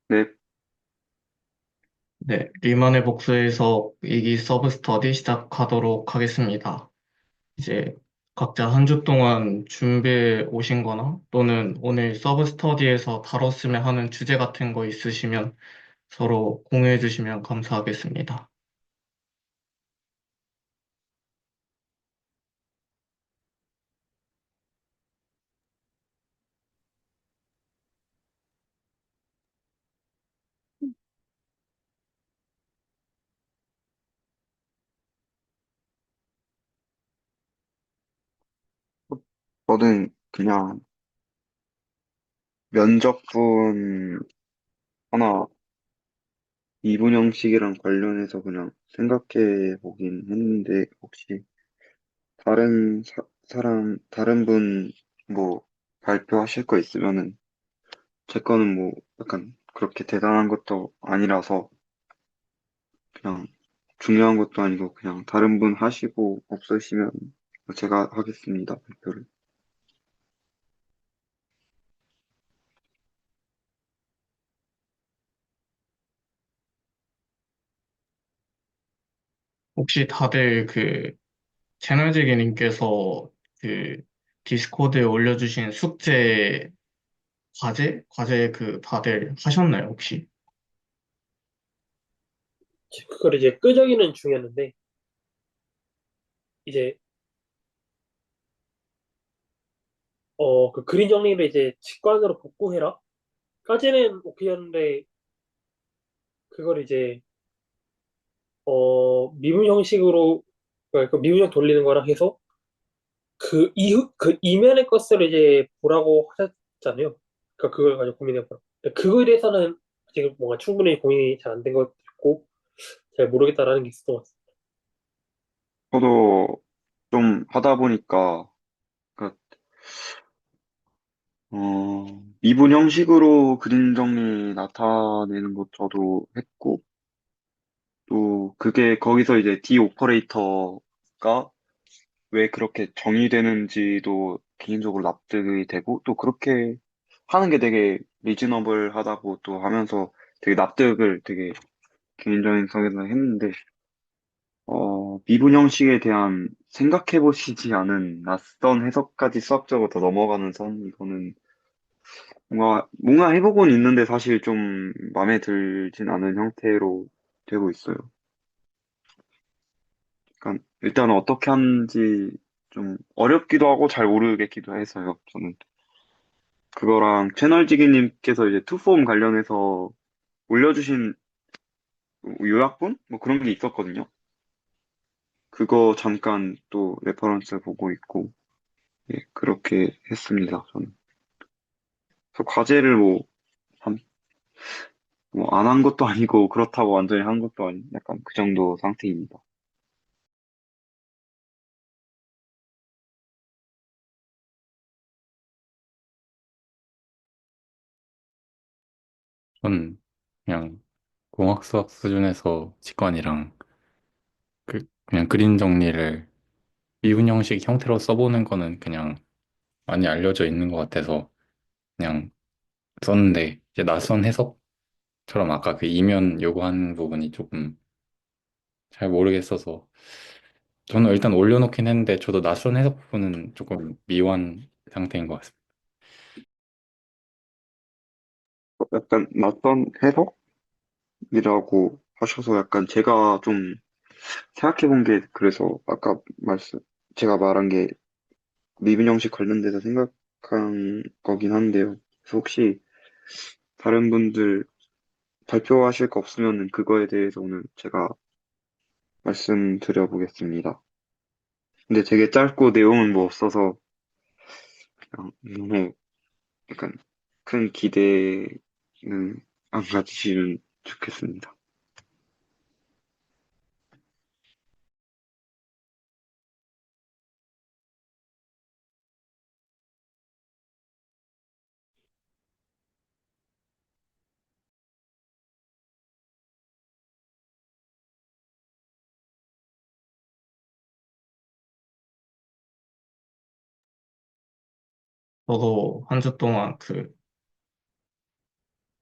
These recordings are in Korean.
네, 네, 리만의 복수에서 이기 서브 스터디 시작하도록 하겠습니다. 이제 각자 한 주 동안 준비해 오신 거나 또는 오늘 서브 스터디에서 다뤘으면 하는 주제 같은 거 있으시면 서로 공유해 주시면 감사하겠습니다. 저는 그냥 면접분 하나 이분 형식이랑 관련해서 그냥 생각해 보긴 했는데, 혹시 다른 분 뭐 발표하실 거 있으면은, 제 거는 뭐 약간 그렇게 대단한 것도 아니라서, 그냥 중요한 것도 아니고, 그냥 다른 분 하시고 없으시면 제가 하겠습니다, 발표를. 혹시 다들 채널지기님께서 그 디스코드에 올려주신 숙제 과제 다들 하셨나요, 혹시? 그걸 이제 끄적이는 중이었는데, 이제, 그 그림 정리를 이제 직관으로 복구해라? 까지는 오케이였는데, 그걸 이제, 미분 형식으로, 그러니까 미분형 돌리는 거랑 해서, 그 이면의 것을 이제 보라고 하셨잖아요. 그러니까 그걸 가지고 고민해보라. 근데 그거에 대해서는 지금 뭔가 충분히 고민이 잘 안 된 것 같고, 잘 모르겠다라는 게 있었던 것 같아요. 저도 좀 하다 보니까, 그, 미분 형식으로 그림 정리 나타내는 것 저도 했고, 또 그게 거기서 이제 D 오퍼레이터가 왜 그렇게 정의되는지도 개인적으로 납득이 되고, 또 그렇게 하는 게 되게 리즈너블 하다고 또 하면서 되게 납득을 되게 개인적인 성에서 했는데, 미분 형식에 대한 생각해 보시지 않은 낯선 해석까지 수학적으로 더 넘어가는 선, 이거는 뭔가 해보고는 있는데 사실 좀 마음에 들진 않은 형태로 되고 있어요. 그러니까 일단 어떻게 하는지 좀 어렵기도 하고 잘 모르겠기도 해서요. 저는 그거랑 채널지기님께서 이제 투폼 관련해서 올려주신 요약본 뭐 그런 게 있었거든요. 그거 잠깐 또 레퍼런스 보고 있고, 예, 그렇게 했습니다. 저는. 그래서 과제를 뭐 안 한 것도 아니고 그렇다고 완전히 한 것도 아닌 약간 그 정도 상태입니다. 전 그냥 공학 수학 수준에서 직관이랑 그냥 그림 정리를 미분 형식 형태로 써보는 거는 그냥 많이 알려져 있는 것 같아서 그냥 썼는데 이제 낯선 해석처럼 아까 그 이면 요구하는 부분이 조금 잘 모르겠어서 저는 일단 올려놓긴 했는데 저도 낯선 해석 부분은 조금 미완 상태인 것 같습니다. 약간 낯선 해석이라고 하셔서 약간 제가 좀 생각해 본 게 그래서 아까 제가 말한 게 미분 형식 관련돼서 생각한 거긴 한데요. 그래서 혹시 다른 분들 발표하실 거 없으면 그거에 대해서 오늘 제가 말씀드려 보겠습니다. 근데 되게 짧고 내용은 뭐 없어서 그냥 너무 약간 큰 기대는 안 가지시면 좋겠습니다. 저도 한 주 동안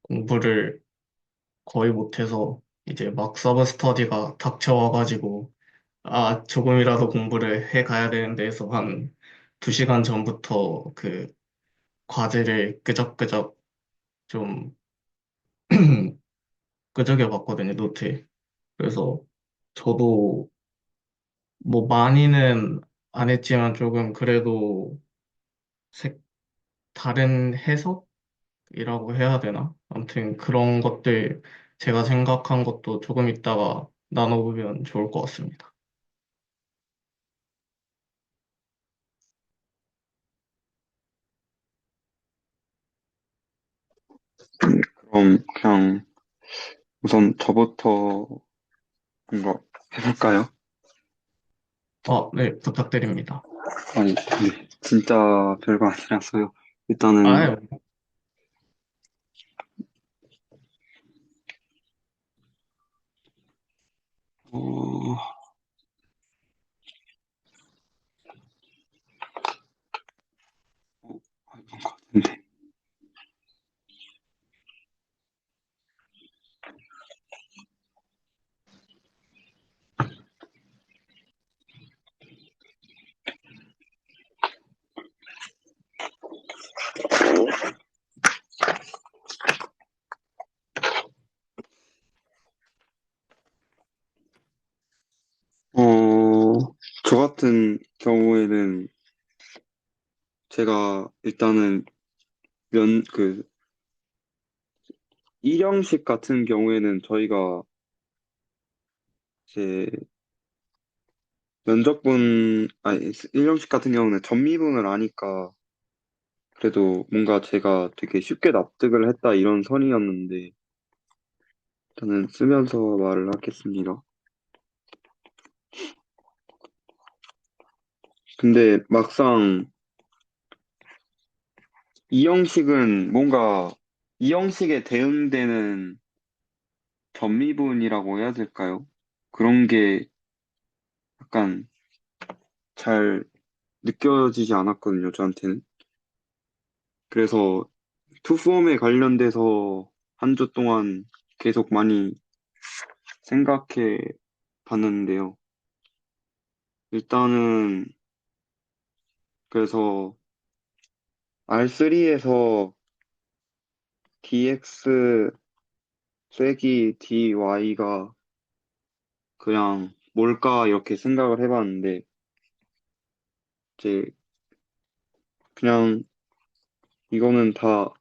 공부를 거의 못해서 이제 막 서브 스터디가 닥쳐와가지고 조금이라도 공부를 해 가야 되는데 해서 한 2시간 전부터 그 과제를 끄적끄적 좀 끄적여 봤거든요, 노트에. 그래서 저도 뭐 많이는 안 했지만 조금 그래도 색, 다른 해석이라고 해야 되나? 아무튼 그런 것들 제가 생각한 것도 조금 이따가 나눠보면 좋을 것 같습니다. 그럼 그냥 우선 저부터 뭔가 해볼까요? 네, 부탁드립니다. 아니, 네. 진짜 별거 아니라서요. 일단은, 아, 어, 뭔것 같은데. 저 같은 경우에는 제가 일단은 그, 일형식 같은 경우에는 저희가 이제 일형식 같은 경우는 전미분을 아니까 그래도 뭔가 제가 되게 쉽게 납득을 했다 이런 선이었는데 저는 쓰면서 말을 하겠습니다. 근데 막상 이 형식은 뭔가 이 형식에 대응되는 전미분이라고 해야 될까요? 그런 게 약간 잘 느껴지지 않았거든요, 저한테는. 그래서 투폼에 관련돼서 한 주 동안 계속 많이 생각해 봤는데요. 일단은 그래서 R3에서 dx 쐐기 dy가 그냥 뭘까 이렇게 생각을 해봤는데 이제 그냥 이거는 다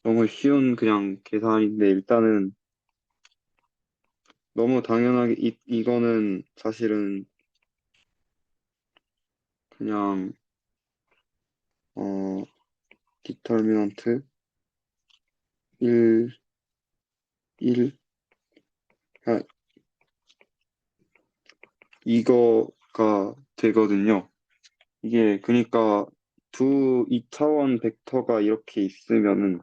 너무 쉬운 그냥 계산인데 일단은 너무 당연하게 이거는 사실은 그냥 어 디터미넌트 1, 1 아, 이거가 되거든요. 이게 그러니까 두 2차원 벡터가 이렇게 있으면은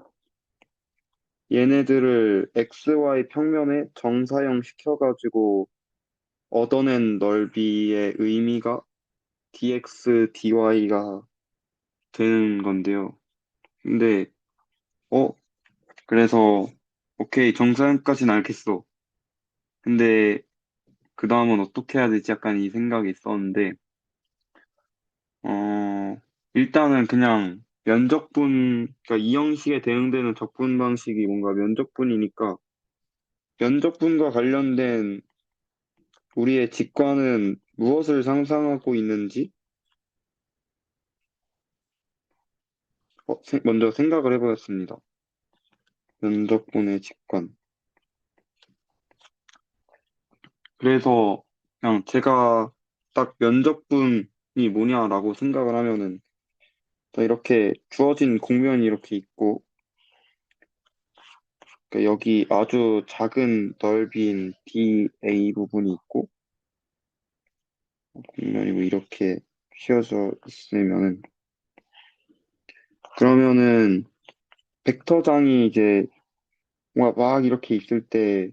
얘네들을 XY 평면에 정사형 시켜가지고 얻어낸 넓이의 의미가 dx, dy가 되는 건데요. 근데, 어, 그래서, 오케이, 정사형까지는 알겠어. 근데, 그 다음은 어떻게 해야 되지? 약간 이 생각이 있었는데, 어, 일단은 그냥 그러니까 이 형식에 대응되는 적분 방식이 뭔가 면적분이니까, 면적분과 관련된 우리의 직관은 무엇을 상상하고 있는지, 먼저 생각을 해보겠습니다. 면적분의 직관. 그래서 그냥 제가 딱 면적분이 뭐냐라고 생각을 하면은 자, 이렇게 주어진 공면이 이렇게 있고 그러니까 여기 아주 작은 넓이인 dA 부분이 있고 공면이 뭐 이렇게 휘어져 있으면은 그러면은 벡터장이 이제 뭔가 막 이렇게 있을 때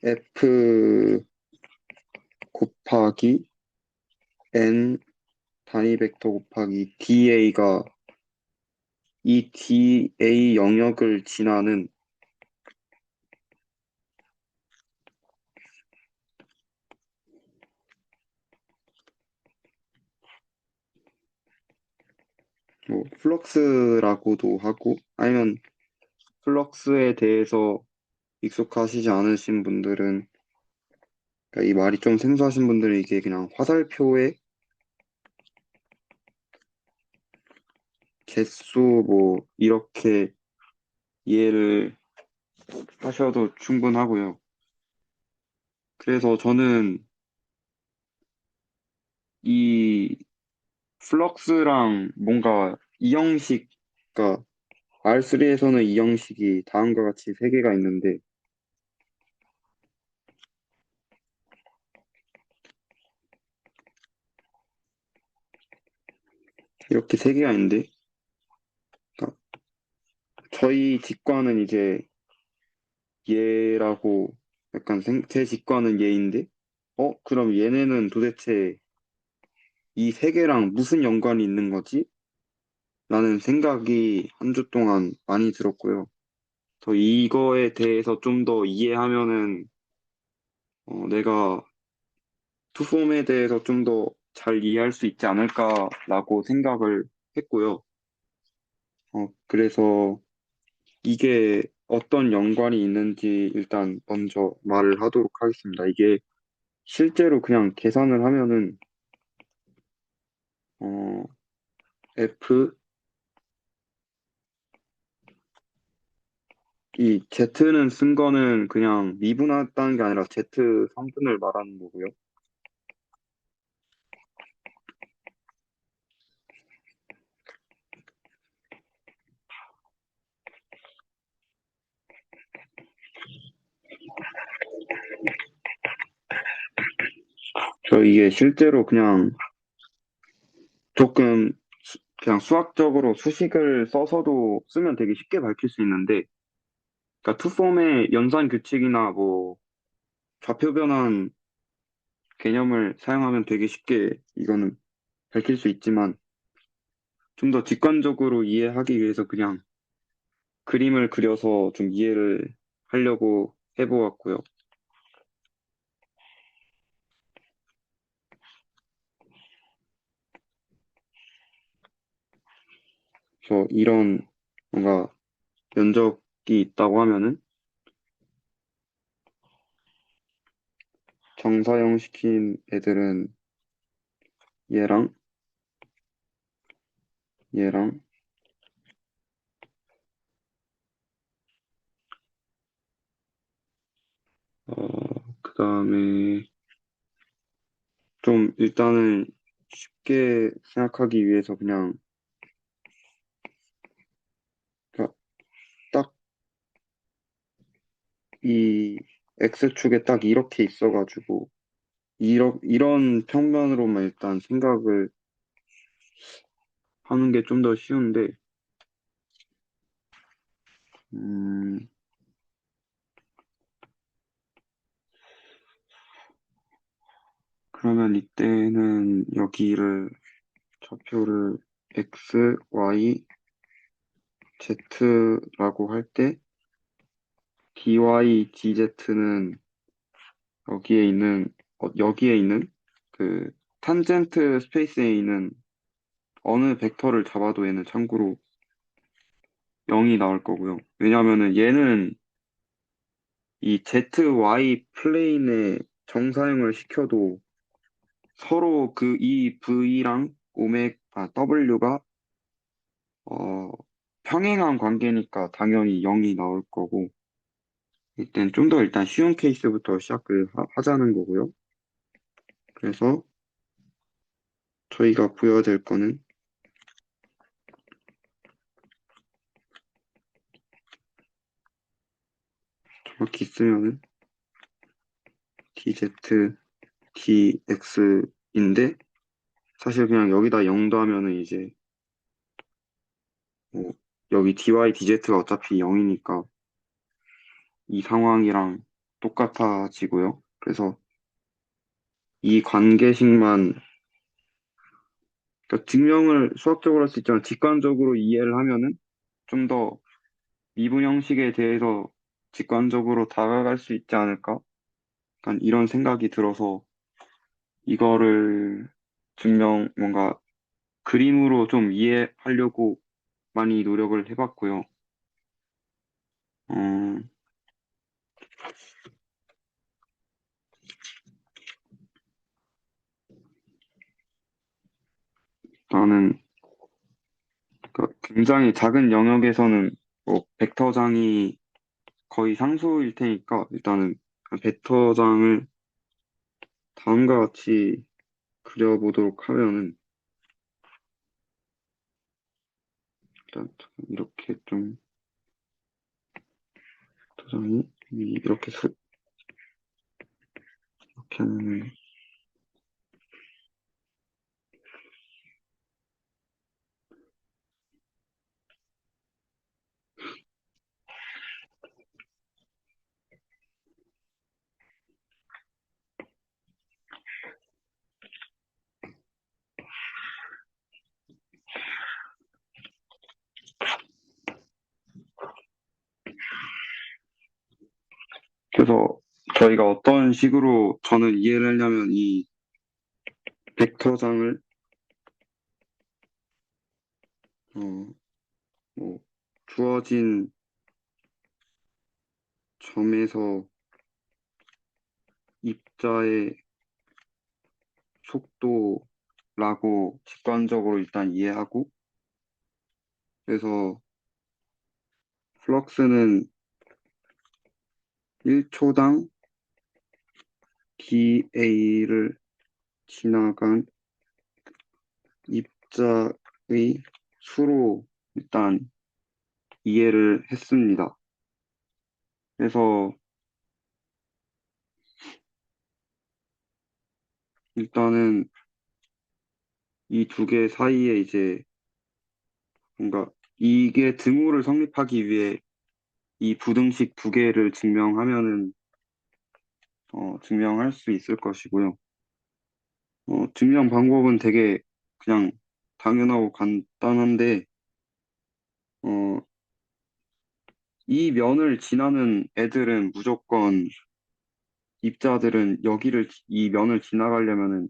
F 곱하기 N 단위 벡터 곱하기 DA가 이 DA 영역을 지나는 뭐 플럭스라고도 하고 아니면 플럭스에 대해서 익숙하시지 않으신 분들은 그러니까 이 말이 좀 생소하신 분들은 이게 그냥 화살표의 개수 뭐 이렇게 이해를 하셔도 충분하고요. 그래서 저는 이 플럭스랑 뭔가 이 형식, 그러니까 R3에서는 이 형식이 다음과 같이 세 개가 있는데 이렇게 세 개가 있는데 그러니까 저희 직관은 이제 얘라고 약간 제 직관은 얘인데 그럼 얘네는 도대체 이 세 개랑 무슨 연관이 있는 거지? 라는 생각이 한 주 동안 많이 들었고요. 더 이거에 대해서 좀 더 이해하면은 내가 투폼에 대해서 좀 더 잘 이해할 수 있지 않을까라고 생각을 했고요. 그래서 이게 어떤 연관이 있는지 일단 먼저 말을 하도록 하겠습니다. 이게 실제로 그냥 계산을 하면은 어, F 이 Z는 쓴 거는 그냥 미분했다는 게 아니라 Z 성분을 말하는 거고요. 저 이게 실제로 그냥 조금 그냥 수학적으로 수식을 써서도 쓰면 되게 쉽게 밝힐 수 있는데, 그러니까 투폼의 연산 규칙이나 뭐 좌표 변환 개념을 사용하면 되게 쉽게 이거는 밝힐 수 있지만, 좀 더 직관적으로 이해하기 위해서 그냥 그림을 그려서 좀 이해를 하려고 해보았고요. 그래서 이런 뭔가 면적이 있다고 하면은 정사형 시킨 애들은 얘랑 얘랑 그 다음에 좀 일단은 쉽게 생각하기 위해서 그냥 딱 이 X축에 딱 이렇게 있어가지고 이런 평면으로만 일단 생각을 하는 게 좀 더 쉬운데 음, 그러면 이때는 여기를 좌표를 X, Y, Z라고 할 때 DY, DZ는 여기에 있는 그 탄젠트 스페이스에 있는 어느 벡터를 잡아도 얘는 참고로 0이 나올 거고요. 왜냐하면은 얘는 이 ZY 플레인에 정사형을 시켜도 서로 이 V랑 W가 어, 평행한 관계니까 당연히 0이 나올 거고 이땐 좀 더 일단 쉬운 케이스부터 시작을 하자는 거고요. 그래서 저희가 보여야 될 거는 정확히 쓰면은 DZ, DX인데 사실 그냥 여기다 0 더하면은 이제 뭐 여기 DY, DZ가 어차피 0이니까 이 상황이랑 똑같아지고요. 그래서 이 관계식만 그러니까 증명을 수학적으로 할 수 있지만 직관적으로 이해를 하면은 좀 더 미분 형식에 대해서 직관적으로 다가갈 수 있지 않을까? 약간 이런 생각이 들어서 이거를 뭔가 그림으로 좀 이해하려고 많이 노력을 해봤고요. 어, 나는 굉장히 작은 영역에서는 뭐 벡터장이 거의 상수일 테니까 일단은 벡터장을 다음과 같이 그려보도록 하면은 일단 이렇게 좀 벡터장이 이렇게 하면은 그래서 저희가 어떤 식으로 저는 이해를 하려면 이 벡터장을 어, 뭐 주어진 점에서 입자의 속도라고 직관적으로 일단 이해하고 그래서 플럭스는 1초당 dA를 지나간 입자의 수로 일단 이해를 했습니다. 그래서 일단은 이 두 개 사이에 이제 뭔가 이게 등호를 성립하기 위해 이 부등식 두 개를 증명할 수 있을 것이고요. 증명 방법은 되게 그냥 당연하고 간단한데, 어, 이 면을 지나는 애들은 무조건 입자들은 이 면을 지나가려면은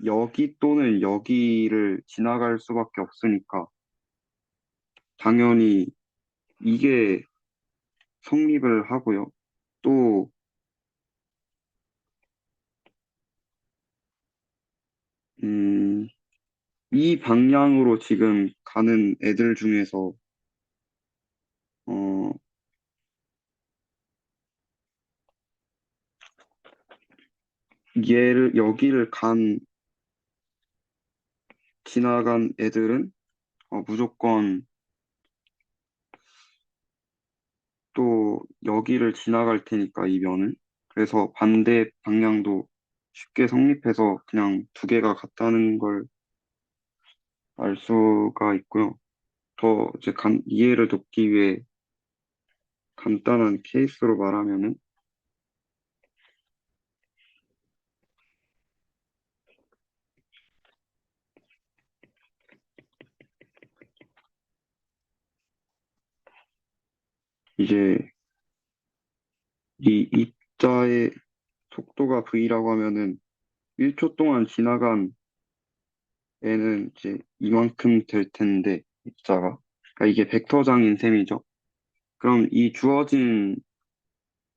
여기 또는 여기를 지나갈 수밖에 없으니까 당연히 이게 성립을 하고요. 또, 음, 이 방향으로 지금 가는 애들 중에서, 어, 여기를 지나간 애들은 무조건 또 여기를 지나갈 테니까, 이 면을. 그래서 반대 방향도 쉽게 성립해서 그냥 두 개가 같다는 걸 알 수가 있고요. 더 이제 이해를 돕기 위해 간단한 케이스로 말하면은, 이제 이 입자의 속도가 v라고 하면은 1초 동안 지나간 애는 이제 이만큼 될 텐데, 입자가. 그러니까 이게 벡터장인 셈이죠. 그럼 이 주어진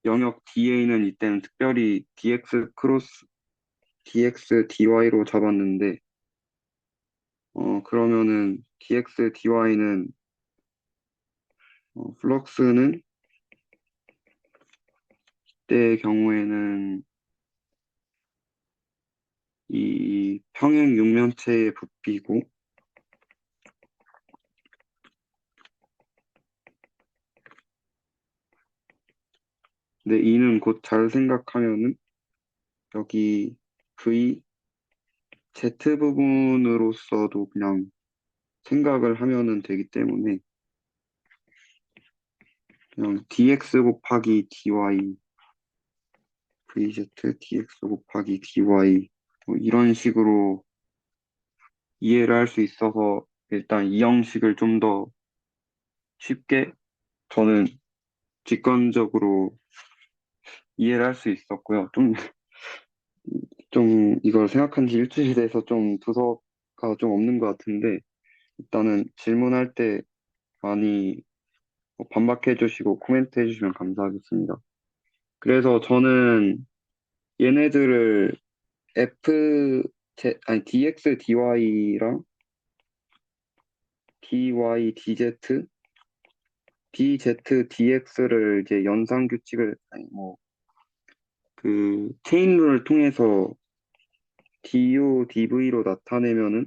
영역 DA는 이때는 특별히 dx dy로 잡았는데, 그러면은 dx dy는, 플럭스는 이때의 경우에는 이 평행 육면체의 부피고, 근데 이는 곧 잘 생각하면은 여기 v z 부분으로서도 그냥 생각을 하면은 되기 때문에 그냥 dx 곱하기 dy vz dx 곱하기 dy 뭐 이런 식으로 이해를 할 수 있어서 일단 이 형식을 좀 더 쉽게 저는 직관적으로 이해를 할 수 있었고요. 좀 이걸 생각한 지 일주일이 돼서 좀 두서가 좀 없는 것 같은데 일단은 질문할 때 많이 반박해 주시고 코멘트 해 주시면 감사하겠습니다. 그래서 저는 얘네들을 아니, DX, DY랑 DY, DZ, DZ, DX를 이제 연산 규칙을, 아니, 체인룰을 통해서 DU, DV로 나타내면은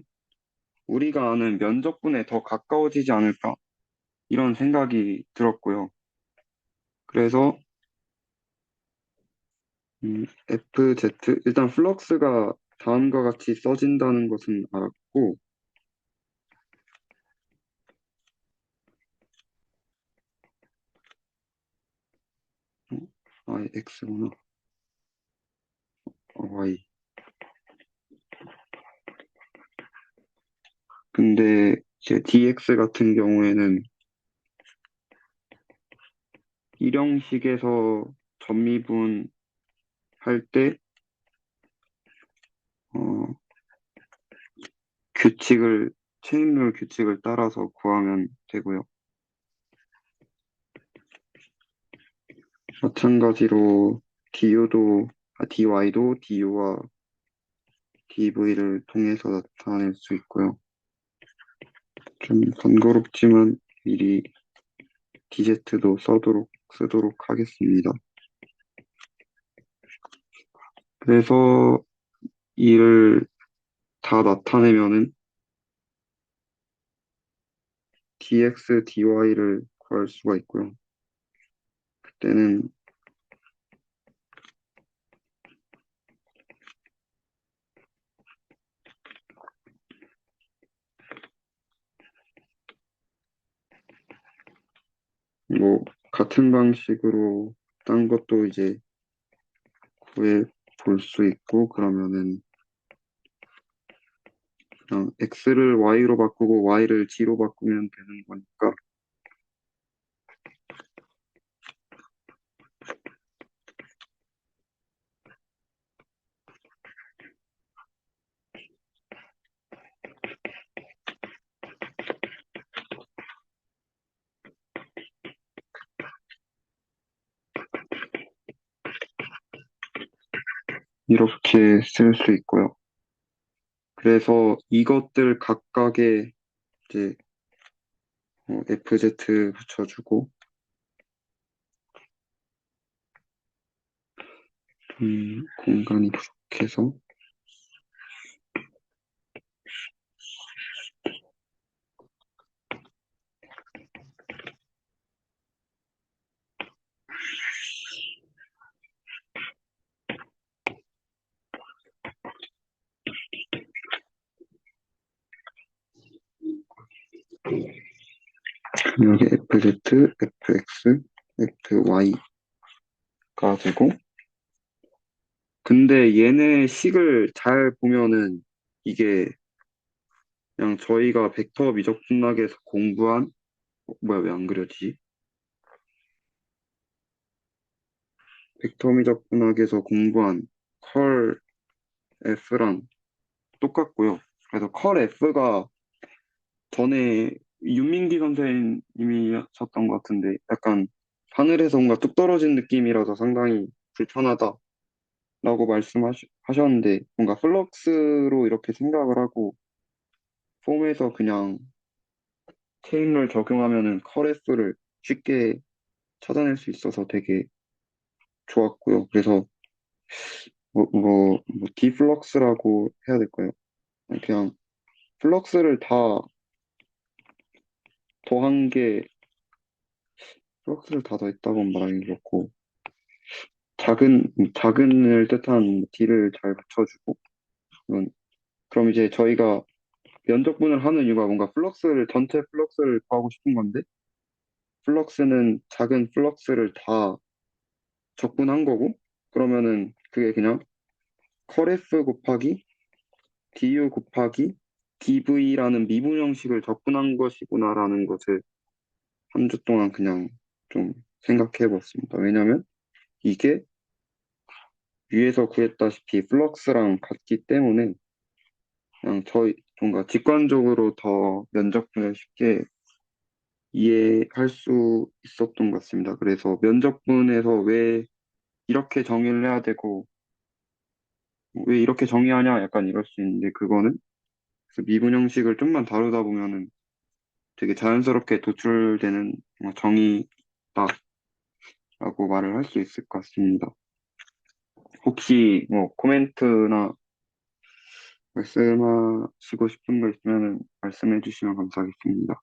우리가 아는 면적분에 더 가까워지지 않을까? 이런 생각이 들었고요. 그래서, FZ, 일단 플럭스가 다음과 같이 써진다는 것은 알았고, X구나. Y. 근데 이제 DX 같은 경우에는 일형식에서 전미분 할 때, 어, 체인룰 규칙을 따라서 구하면 되고요. 마찬가지로 DY도 DU와 DV를 통해서 나타낼 수 있고요. 좀 번거롭지만 미리 DZ도 쓰도록 하겠습니다. 그래서 이를 다 나타내면은 DX, DY를 구할 수가 있고요. 그때는 같은 방식으로 딴 것도 이제 구해 볼 수 있고, 그러면은 그냥 X를 Y로 바꾸고 Y를 G로 바꾸면 되는 거니까, 이렇게 쓸 수 있고요. 그래서 이것들 각각에 이제 FZ 붙여주고, 공간이 부족해서, 여기 FZ, FX, FY가 되고, 근데 얘네 식을 잘 보면은 이게 그냥 저희가 벡터 미적분학에서 공부한, 뭐야, 왜 안 그려지지? 벡터 미적분학에서 공부한 컬 F랑 똑같고요. 그래서 컬 F가 전에 윤민기 선생님이 하셨던 것 같은데 약간 하늘에서 뭔가 뚝 떨어진 느낌이라서 상당히 불편하다라고 말씀하셨는데 뭔가 플럭스로 이렇게 생각을 하고 폼에서 그냥 체인을 적용하면은 컬 F를 쉽게 찾아낼 수 있어서 되게 좋았고요. 그래서 디플럭스라고 해야 될까요? 그냥 플럭스를 다 더한 게 플럭스를 다 더했다고 말하기 그렇고 작은을 뜻한 D를 잘 붙여주고 그런 그럼 이제 저희가 면적분을 하는 이유가 뭔가 전체 플럭스를 구하고 싶은 건데 플럭스는 작은 플럭스를 다 적분한 거고 그러면은 그게 그냥 컬 F 곱하기 DU 곱하기 DV라는 미분 형식을 접근한 것이구나라는 것을 한 주 동안 그냥 좀 생각해 봤습니다. 왜냐면 이게 위에서 구했다시피 플럭스랑 같기 때문에 그냥 저희 뭔가 직관적으로 더 면적분을 쉽게 이해할 수 있었던 것 같습니다. 그래서 면적분에서 왜 이렇게 정의를 해야 되고 왜 이렇게 정의하냐 약간 이럴 수 있는데 그거는 그 미분 형식을 좀만 다루다 보면은 되게 자연스럽게 도출되는 정의다라고 말을 할 수 있을 것 같습니다. 혹시 뭐 코멘트나 말씀하시고 싶은 거 있으면 말씀해 주시면 감사하겠습니다.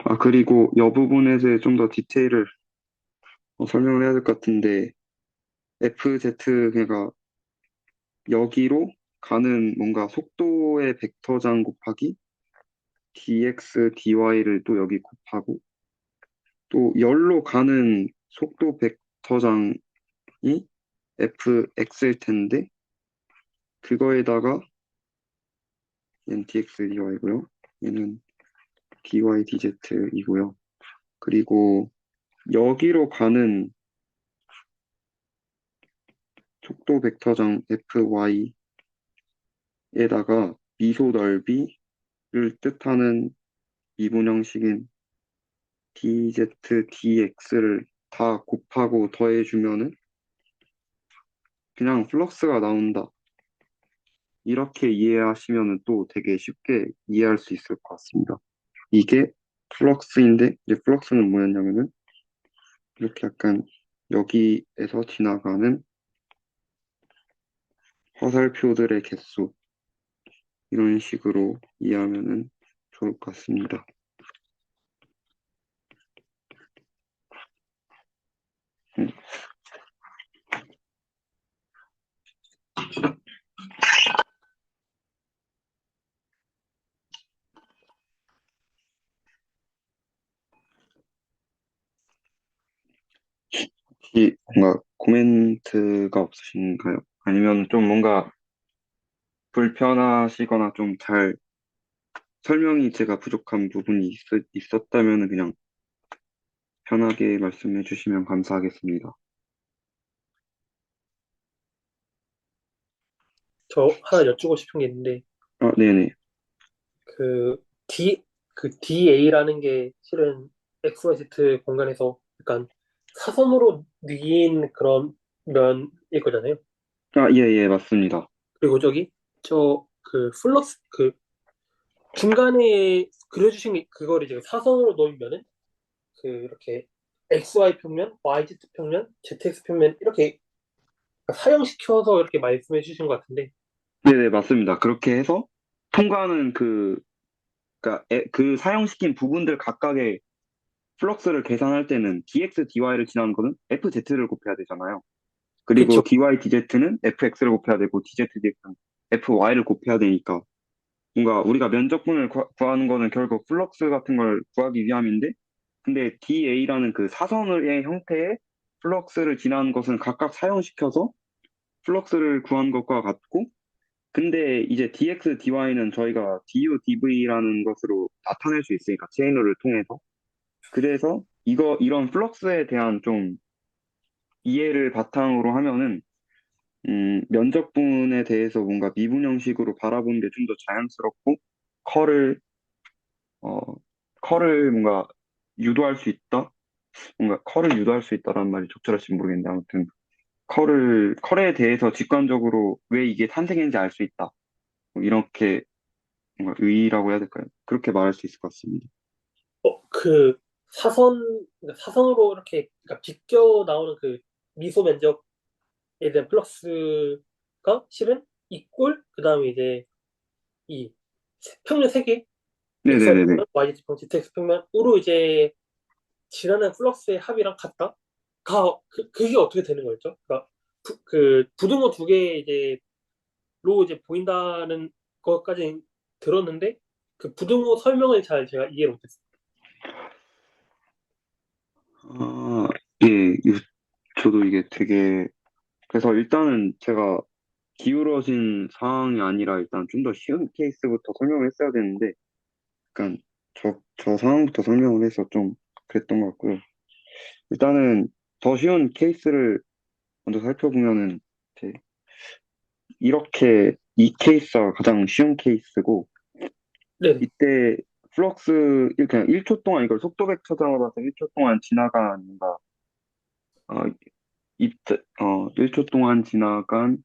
아, 그리고 이 부분에서 좀 더 디테일을 설명을 해야 될 것 같은데 FZ 그러니까 여기로 가는 뭔가 속도의 벡터장 곱하기 dx, dy를 또 여기 곱하고 또 열로 가는 속도 벡터장이 fx일 텐데 그거에다가 얘는 dx, dy고요. 얘는 dy, dz이고요. 그리고 여기로 가는 속도 벡터장 fy에다가 미소 넓이를 뜻하는 미분 형식인 dz, dx를 다 곱하고 더해주면은 그냥 플럭스가 나온다. 이렇게 이해하시면은 또 되게 쉽게 이해할 수 있을 것 같습니다. 이게 플럭스인데 이제 플럭스는 뭐였냐면은 이렇게 약간 여기에서 지나가는 화살표들의 개수 이런 식으로 이해하면은 좋을 것 같습니다. 음, 혹시 뭔가 코멘트가 없으신가요? 아니면 좀 뭔가 불편하시거나 좀 잘 설명이 제가 부족한 부분이 있었다면 그냥 편하게 말씀해 주시면 감사하겠습니다. 저 하나 여쭈고 싶은 게 있는데, 아, 네네. 그 DA라는 게 실은 XYZ 공간에서 약간 사선으로 느인 그런 면일 거잖아요. 아, 예, 예, 맞습니다. 그리고 플럭스, 중간에 그려주신 그거를 이제 사선으로 놓으면은, 이렇게 XY 평면, YZ 평면, ZX 평면, 이렇게 사형시켜서 이렇게 말씀해 주신 것 같은데, 네네, 맞습니다. 그렇게 해서 통과하는 그러니까 그 사용시킨 부분들 각각의 플럭스를 계산할 때는 dx, dy를 지나는 거는 fz를 곱해야 되잖아요. 그리고 그쵸? dy, dz는 fx를 곱해야 되고 dz, dx는 fy를 곱해야 되니까 뭔가 우리가 면적분을 구하는 거는 결국 플럭스 같은 걸 구하기 위함인데 근데 da라는 그 사선의 형태의 플럭스를 지나는 것은 각각 사용시켜서 플럭스를 구한 것과 같고 근데 이제 dx, dy는 저희가 du, dv라는 것으로 나타낼 수 있으니까 체인룰을 통해서 그래서 이런 플럭스에 대한 좀 이해를 바탕으로 하면은 면적분에 대해서 뭔가 미분 형식으로 바라보는 게 좀 더 자연스럽고 컬을 어 컬을 뭔가 유도할 수 있다? 뭔가 컬을 유도할 수 있다라는 말이 적절할지 모르겠는데 아무튼 컬에 대해서 직관적으로 왜 이게 탄생했는지 알 수 있다. 뭐 이렇게 뭔가 의의라고 해야 될까요? 그렇게 말할 수 있을 것 같습니다. 그 사선으로 이렇게 그러니까 비껴 나오는 그 미소 면적에 대한 플럭스가 실은 이 꼴, 그 다음에 이제 이 평면 3개, XY 네네네네. 평면, YZ 평면, ZX 평면으로 이제 지나는 플럭스의 합이랑 같다? 그게 어떻게 되는 거였죠? 그러니까 그 부등호 두 개 이제로 이제 보인다는 것까지 들었는데 그 부등호 설명을 잘 제가 이해를 못했어요. 아, 예, 저도 이게 되게, 그래서 일단은 제가 기울어진 상황이 아니라 일단 좀 더 쉬운 케이스부터 설명을 했어야 되는데, 약간 저 상황부터 설명을 해서 좀 그랬던 것 같고요. 일단은 더 쉬운 케이스를 먼저 살펴보면은, 이제 이렇게 이 케이스가 가장 쉬운 케이스고, 네, 이때 플럭스, 그냥 1초 동안 이걸 속도 벡터 잡아서 1초 동안 지나간 뭔가, 어, 1초 동안 지나간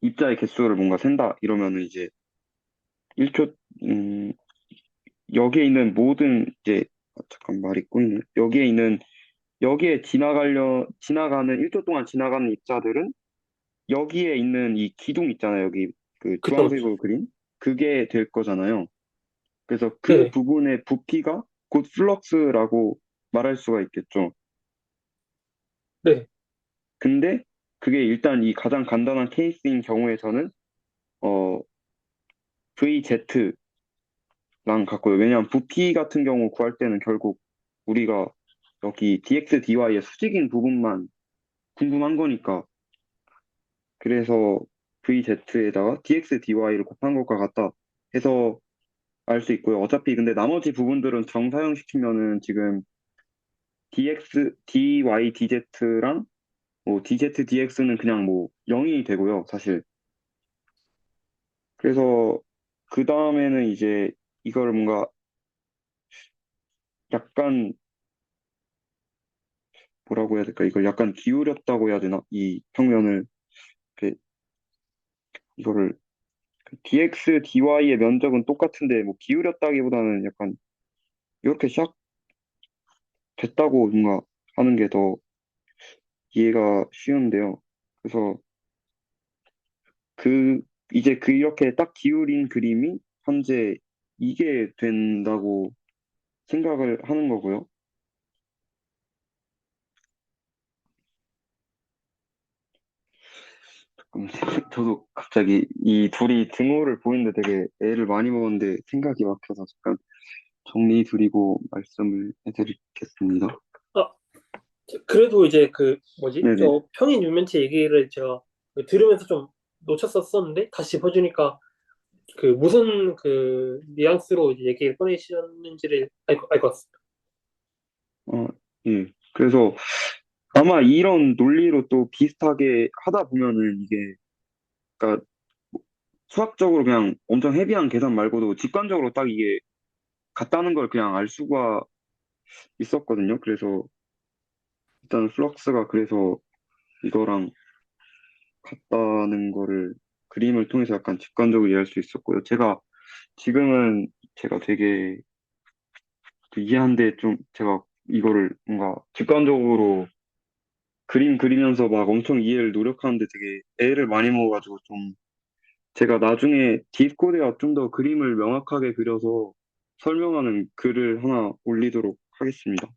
입자의 개수를 뭔가 센다 이러면은 이제 1초, 여기에 있는 모든 이제, 잠깐 말이 꼬이네. 여기에 지나가는 1초 동안 지나가는 입자들은 여기에 있는 이 기둥 있잖아요. 여기 그 그쵸, 그쵸. 주황색으로 그린 그게 될 거잖아요. 그래서 그 네네, 부분의 부피가 곧 플럭스라고 말할 수가 있겠죠. 네, 근데 그게 일단 이 가장 간단한 케이스인 경우에서는 어 VZ랑 같고요. 왜냐하면 부피 같은 경우 구할 때는 결국 우리가 여기 dx, dy의 수직인 부분만 궁금한 거니까 그래서 VZ에다가 dx, dy를 곱한 것과 같다 해서 알 수 있고요. 어차피 근데 나머지 부분들은 정사용시키면은 지금 dx, dy, dz랑 뭐 dz, dx는 그냥 뭐 0이 되고요. 사실. 그래서 그 다음에는 이제 이걸 뭔가 약간 뭐라고 해야 될까? 이걸 약간 기울였다고 해야 되나? 이 평면을 이렇게 이거를 dx, dy의 면적은 똑같은데 뭐 기울였다기보다는 약간 이렇게 샥 됐다고 뭔가 하는 게 더 이해가 쉬운데요. 그래서 그 이제 그 이렇게 딱 기울인 그림이 현재 이게 된다고 생각을 하는 거고요. 저도 갑자기 이 둘이 등호를 보는데 되게 애를 많이 먹었는데 생각이 막혀서 잠깐 정리 드리고 말씀을 해드리겠습니다. 아, 그래도 이제 그 뭐지? 네네. 저 평행 유면체 얘기를 제가 들으면서 좀 놓쳤었었는데 다시 짚어주니까 그 무슨 그 뉘앙스로 이제 얘기를 꺼내셨는지를 알 것 같습니다. 예. 그래서 아마 이런 논리로 또 비슷하게 하다 보면은 이게, 그러니까 수학적으로 그냥 엄청 헤비한 계산 말고도 직관적으로 딱 이게 같다는 걸 그냥 알 수가 있었거든요. 그래서 일단 플럭스가 그래서 이거랑 같다는 거를 그림을 통해서 약간 직관적으로 이해할 수 있었고요. 지금은 제가 되게 그 이해한데 좀 제가 이거를 뭔가 직관적으로 그림 그리면서 막 엄청 이해를 노력하는데 되게 애를 많이 먹어가지고 좀 제가 나중에 디스코드에 좀 더 그림을 명확하게 그려서 설명하는 글을 하나 올리도록 하겠습니다.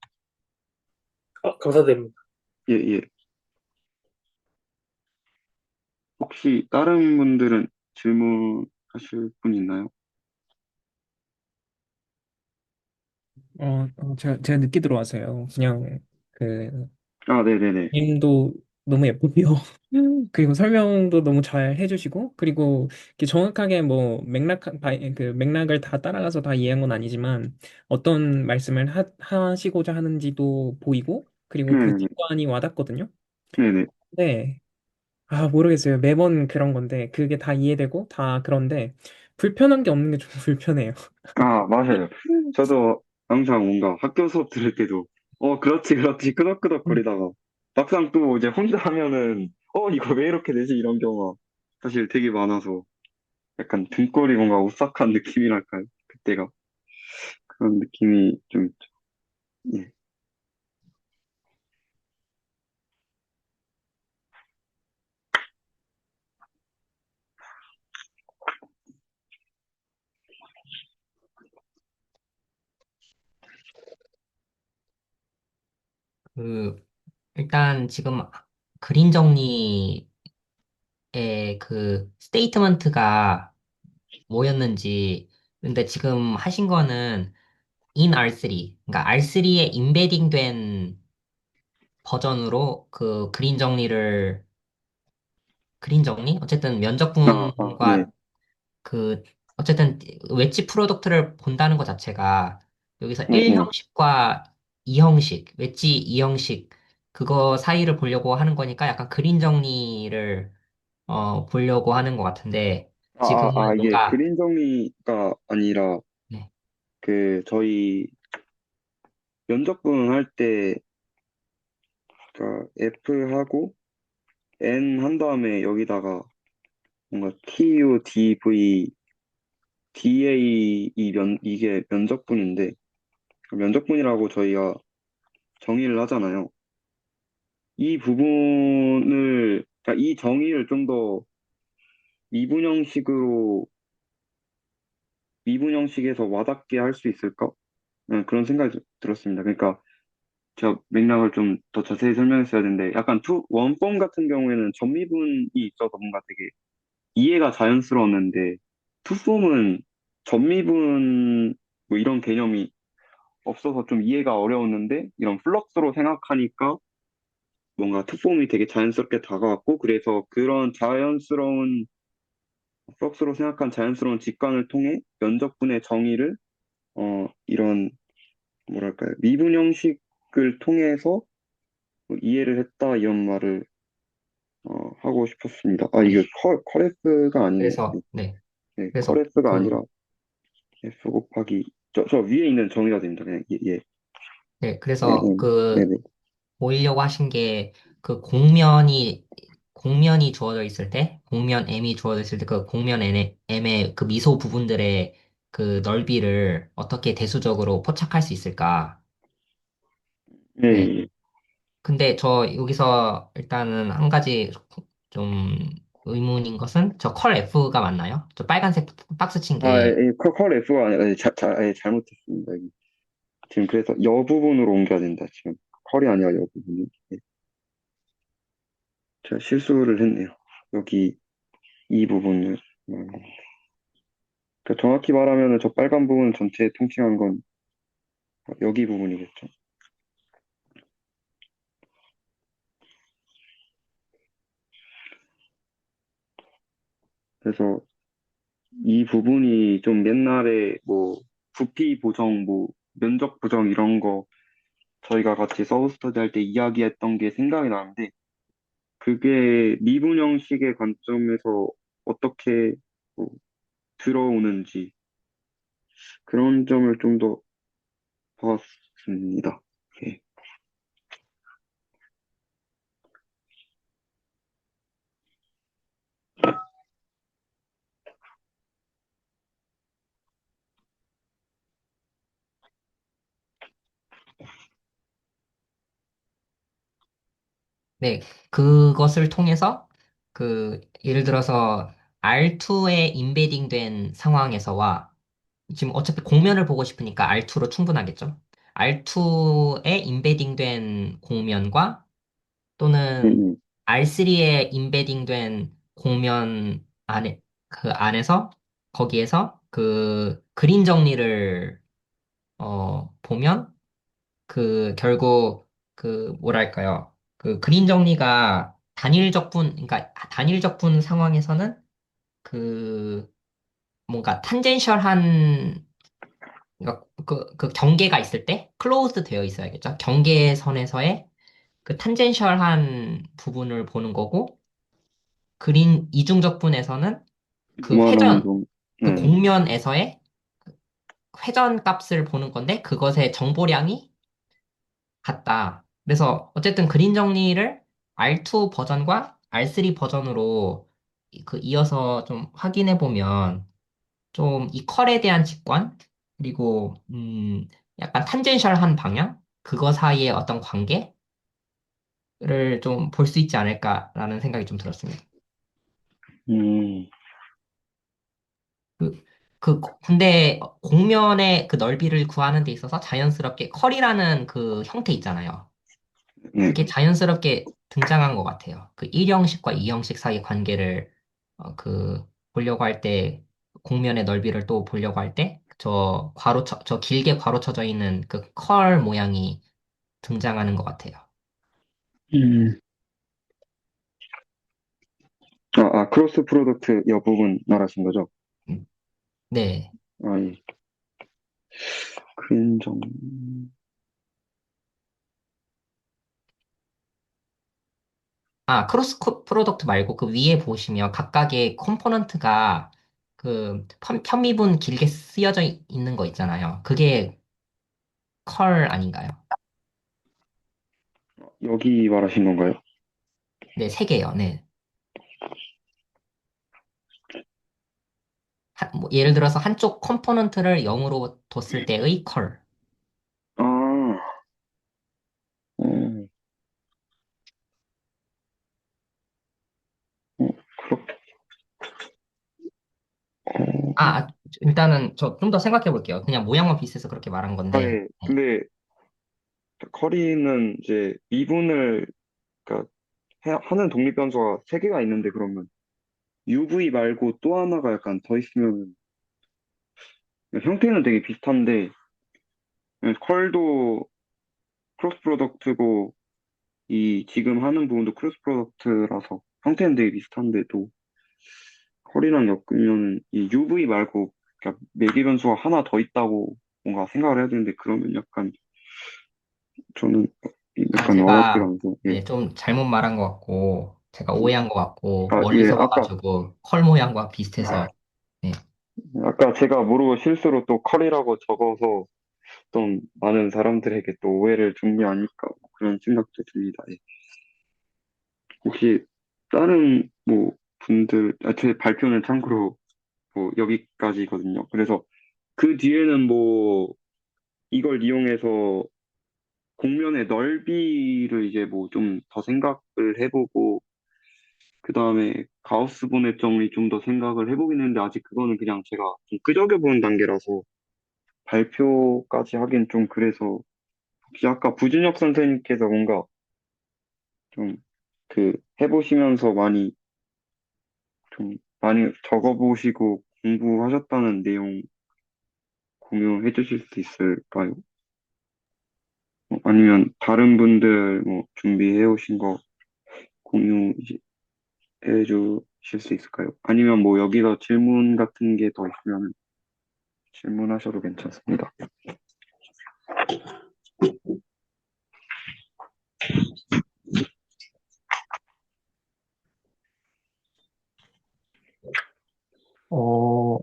아, 감사드립니다. 예, 예. 혹시 다른 분들은 질문하실 분 있나요? 제가 늦게 들어와서요. 그냥 그 아, 네네네. 님도 너무 예쁘고요. 그리고 설명도 너무 잘 해주시고, 그리고 이렇게 정확하게 뭐 그 맥락을 다 따라가서 다 이해한 건 아니지만 어떤 말씀을 하시고자 하는지도 보이고, 그리고 그 네네. 직관이 와닿거든요. 네네. 네, 모르겠어요. 매번 그런 건데 그게 다 이해되고 다 그런데 불편한 게 없는 게 좀 불편해요. 아, 맞아요. 저도 항상 뭔가 학교 수업 들을 때도, 그렇지, 그렇지, 끄덕끄덕 거리다가, 막상 또 이제 혼자 하면은, 이거 왜 이렇게 되지? 이런 경우가 사실 되게 많아서, 약간 등골이 뭔가 오싹한 느낌이랄까요? 그때가. 그런 느낌이 좀 있죠. 예. 그 일단 지금 그린 정리의 그 스테이트먼트가 뭐였는지, 근데 지금 하신 거는 in R3, 그러니까 R3에 임베딩 된 버전으로 그 그린 정리? 어쨌든 네. 면접분과 그, 어쨌든 웨지 프로덕트를 본다는 것 자체가 여기서 네. 1형식과 2형식, 웨지 2형식, 그거 사이를 보려고 하는 거니까 약간 그린 정리를, 보려고 하는 것 같은데, 지금은 이게 뭔가, 그린 정리가 아니라, 네, 저희 면접분 할 때, 그러니까 F하고 N 한 다음에 여기다가 뭔가 TUDV, DA 이게 면접분인데, 면접분이라고 저희가 정의를 하잖아요. 이 부분을, 그러니까 이 정의를 좀 더 미분형식으로, 미분형식에서 와닿게 할 수 있을까? 그런 생각이 들었습니다. 그러니까 제가 맥락을 좀 더 자세히 설명했어야 되는데, 약간 원폼 같은 경우에는 전미분이 있어서 뭔가 되게 이해가 자연스러웠는데, 투폼은 전미분 뭐 이런 개념이 없어서 좀 이해가 어려웠는데, 이런 플럭스로 생각하니까 뭔가 투폼이 되게 자연스럽게 다가왔고, 그래서 그런 자연스러운, 플럭스로 생각한 자연스러운 직관을 통해 면접분의 정의를, 이런, 뭐랄까요, 미분 형식을 통해서 이해를 했다, 이런 말을, 하고 싶었습니다. 이게 네. 커레스가 아니네. 그래서, 네. 네, 그래서 커레스가 그, 아니라 F 곱하기, 저 위에 있는 정의가 됩니다. 그냥, 예, 네. 예, 그래서 그, 네네. 보이려고 하신 게 그 공면이 주어져 있을 때, 공면 M이 주어져 있을 때 그 공면 M의 그 미소 부분들의 그 넓이를 어떻게 대수적으로 포착할 수 있을까? 예, 네. 예. 근데 저 여기서 일단은 한 가지 좀 의문인 것은 저 컬 F가 맞나요? 저 빨간색 박스 친 게, 커레스가 아니라, 잘못했습니다. 지금 그래서 여 부분으로 옮겨야 된다. 지금 컬이 아니라 여 부분이. 예, 제가 실수를 했네요. 여기 이 부분을. 그러니까 정확히 말하면 저 빨간 부분 전체에 통칭한 건 여기 부분이겠죠. 그래서 이 부분이 좀 옛날에 뭐 부피 보정, 뭐 면적 보정 이런 거 저희가 같이 서브 스터디 할 때 이야기했던 게 생각이 나는데 그게 미분 형식의 관점에서 어떻게 뭐 들어오는지 그런 점을 좀 더 봤습니다. 예. 네. 그것을 통해서 예를 들어서 R2에 임베딩 된 상황에서와 지금 어차피 공면을 보고 싶으니까 R2로 충분하겠죠? R2에 임베딩 된 공면과 또는 음, R3에 임베딩 된 공면 안에서, 거기에서 그 그린 정리를, 보면 결국 뭐랄까요. 그 그린 정리가 그러니까 단일적분 상황에서는 그 뭔가 탄젠셜한, 그러니까 그 경계가 있을 때 클로즈드 되어 있어야겠죠. 경계선에서의 그 탄젠셜한 부분을 보는 거고, 그린 이중적분에서는 그 회전, 무한항동. 그 네. 공면에서의 회전 값을 보는 건데, 그것의 정보량이 같다. 그래서 어쨌든 그린 정리를 R2 버전과 R3 버전으로 이어서 좀 확인해 보면, 좀 이 컬에 대한 직관, 그리고 약간 탄젠셜한 방향, 그거 사이의 어떤 관계를 좀 볼 수 있지 않을까라는 생각이 좀 들었습니다. 음, 근데 공면의 그 넓이를 구하는 데 있어서 자연스럽게 컬이라는 그 형태 있잖아요. 네. 그게 자연스럽게 등장한 것 같아요. 그 1형식과 2형식 사이 관계를 보려고 할 때, 공면의 넓이를 또 보려고 할 때, 저 길게 괄호쳐져 있는 그 컬 모양이 등장하는 것 같아요. 음. 크로스 프로덕트 여부분 말하신 거죠? 음, 네. 예. 그린정. 프로덕트 말고 그 위에 보시면 각각의 컴포넌트가 편미분 길게 쓰여져 있는 거 있잖아요. 그게 컬 아닌가요? 여기 말하신 건가요? 네, 세 개요. 네. 뭐 예를 들어서 한쪽 컴포넌트를 0으로 뒀을 때의 컬. 아, 어, 어, 그렇, 어, 일단은 저 좀 더 생각해 볼게요. 그냥 모양만 비슷해서 그렇게 말한 건데. 예. 네. 근데 커리는 이제 미분을, 그러니까 하는 독립 변수가 세 개가 있는데 그러면 UV 말고 또 하나가 약간 더 있으면 형태는 되게 비슷한데 컬도 크로스 프로덕트고 이 지금 하는 부분도 크로스 프로덕트라서 형태는 되게 비슷한데도 컬이랑 엮으면 이 UV 말고 그러니까 매개 변수가 하나 더 있다고 뭔가 생각을 해야 되는데 그러면 약간 저는 약간 제가 어렵더라고요. 예. 네, 좀 잘못 말한 것 같고, 제가 오해한 것 같고, 예, 멀리서 봐가지고 컬 모양과 비슷해서. 네. 아까 제가 모르고 실수로 또 컬이라고 적어서 좀 많은 사람들에게 또 오해를 준 게 아닐까 그런 생각도 듭니다. 예. 혹시 다른 뭐 분들, 제 발표는 참고로 뭐 여기까지거든요. 그래서 그 뒤에는 뭐 이걸 이용해서 공면의 넓이를 이제 뭐 좀 더 생각을 해보고 그 다음에 가우스 분해 정리 좀 더 생각을 해보긴 했는데 아직 그거는 그냥 제가 좀 끄적여보는 단계라서 발표까지 하긴 좀 그래서 혹시 아까 부준혁 선생님께서 뭔가 좀 그 해보시면서 많이 적어보시고 공부하셨다는 내용 공유해 주실 수 있을까요? 아니면 다른 분들 뭐 준비해 오신 거 공유해 주실 수 있을까요? 아니면 뭐 여기서 질문 같은 게 더 있으면 질문하셔도 괜찮습니다. 어,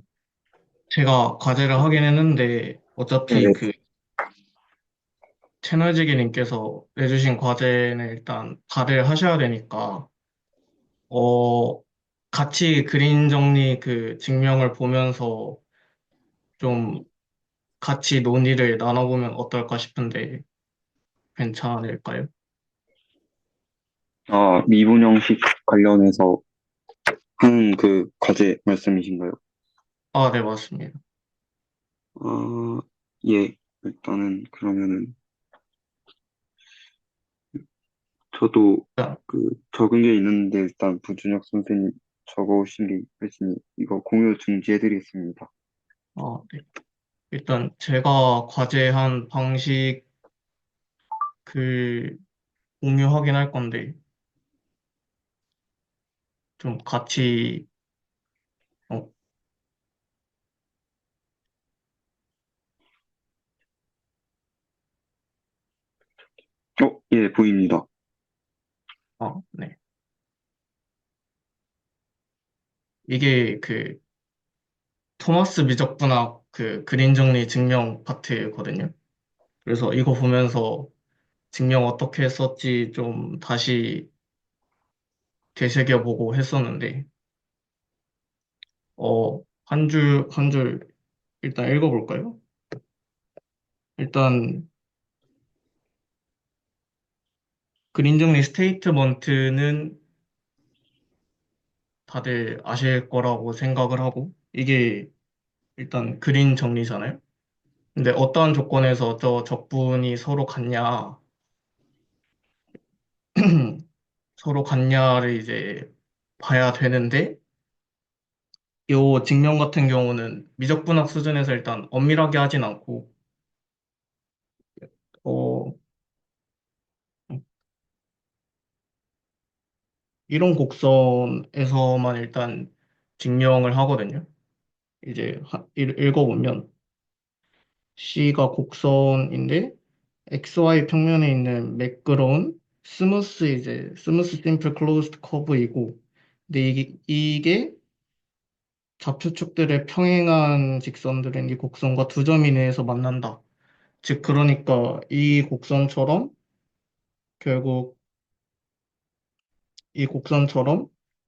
제가 과제를 하긴 했는데, 어차피 네. 그 채널지기님께서 내주신 과제는 일단 다들 하셔야 되니까, 어, 같이 그림 정리 그 증명을 보면서 좀 같이 논의를 나눠보면 어떨까 싶은데, 괜찮을까요? 미분 형식 관련해서 하는 그 과제 말씀이신가요? 아, 네, 맞습니다. 아, 예. 일단은 그러면은 저도 일단, 그 적은 게 있는데 일단 부준혁 선생님 적어오신 게 있으시니 이거 공유 중지해드리겠습니다. 네. 일단 제가 과제한 방식 그 공유하긴 할 건데, 좀 같이, 어, 예, 보입니다. 네. 이게 그 토마스 미적분학 그 그림 정리 증명 파트거든요. 그래서 이거 보면서 증명 어떻게 했었지 좀 다시 되새겨보고 했었는데, 한 줄 일단 읽어볼까요? 일단 그림 정리 스테이트먼트는 다들 아실 거라고 생각을 하고, 이게 일단 그림 정리잖아요. 근데 어떠한 조건에서 저 적분이 서로 같냐? 서로 같냐를 이제 봐야 되는데, 요 증명 같은 경우는 미적분학 수준에서 일단 엄밀하게 하진 않고, 어, 이런 곡선에서만 일단 증명을 하거든요. 이제 읽어보면 C가 곡선인데 XY 평면에 있는 매끄러운 스무스 심플 클로즈드 커브이고 근데 이게 좌표축들의 평행한 직선들은 이 곡선과 두 점 이내에서 만난다. 즉 그러니까 이 곡선처럼 결국 이 곡선처럼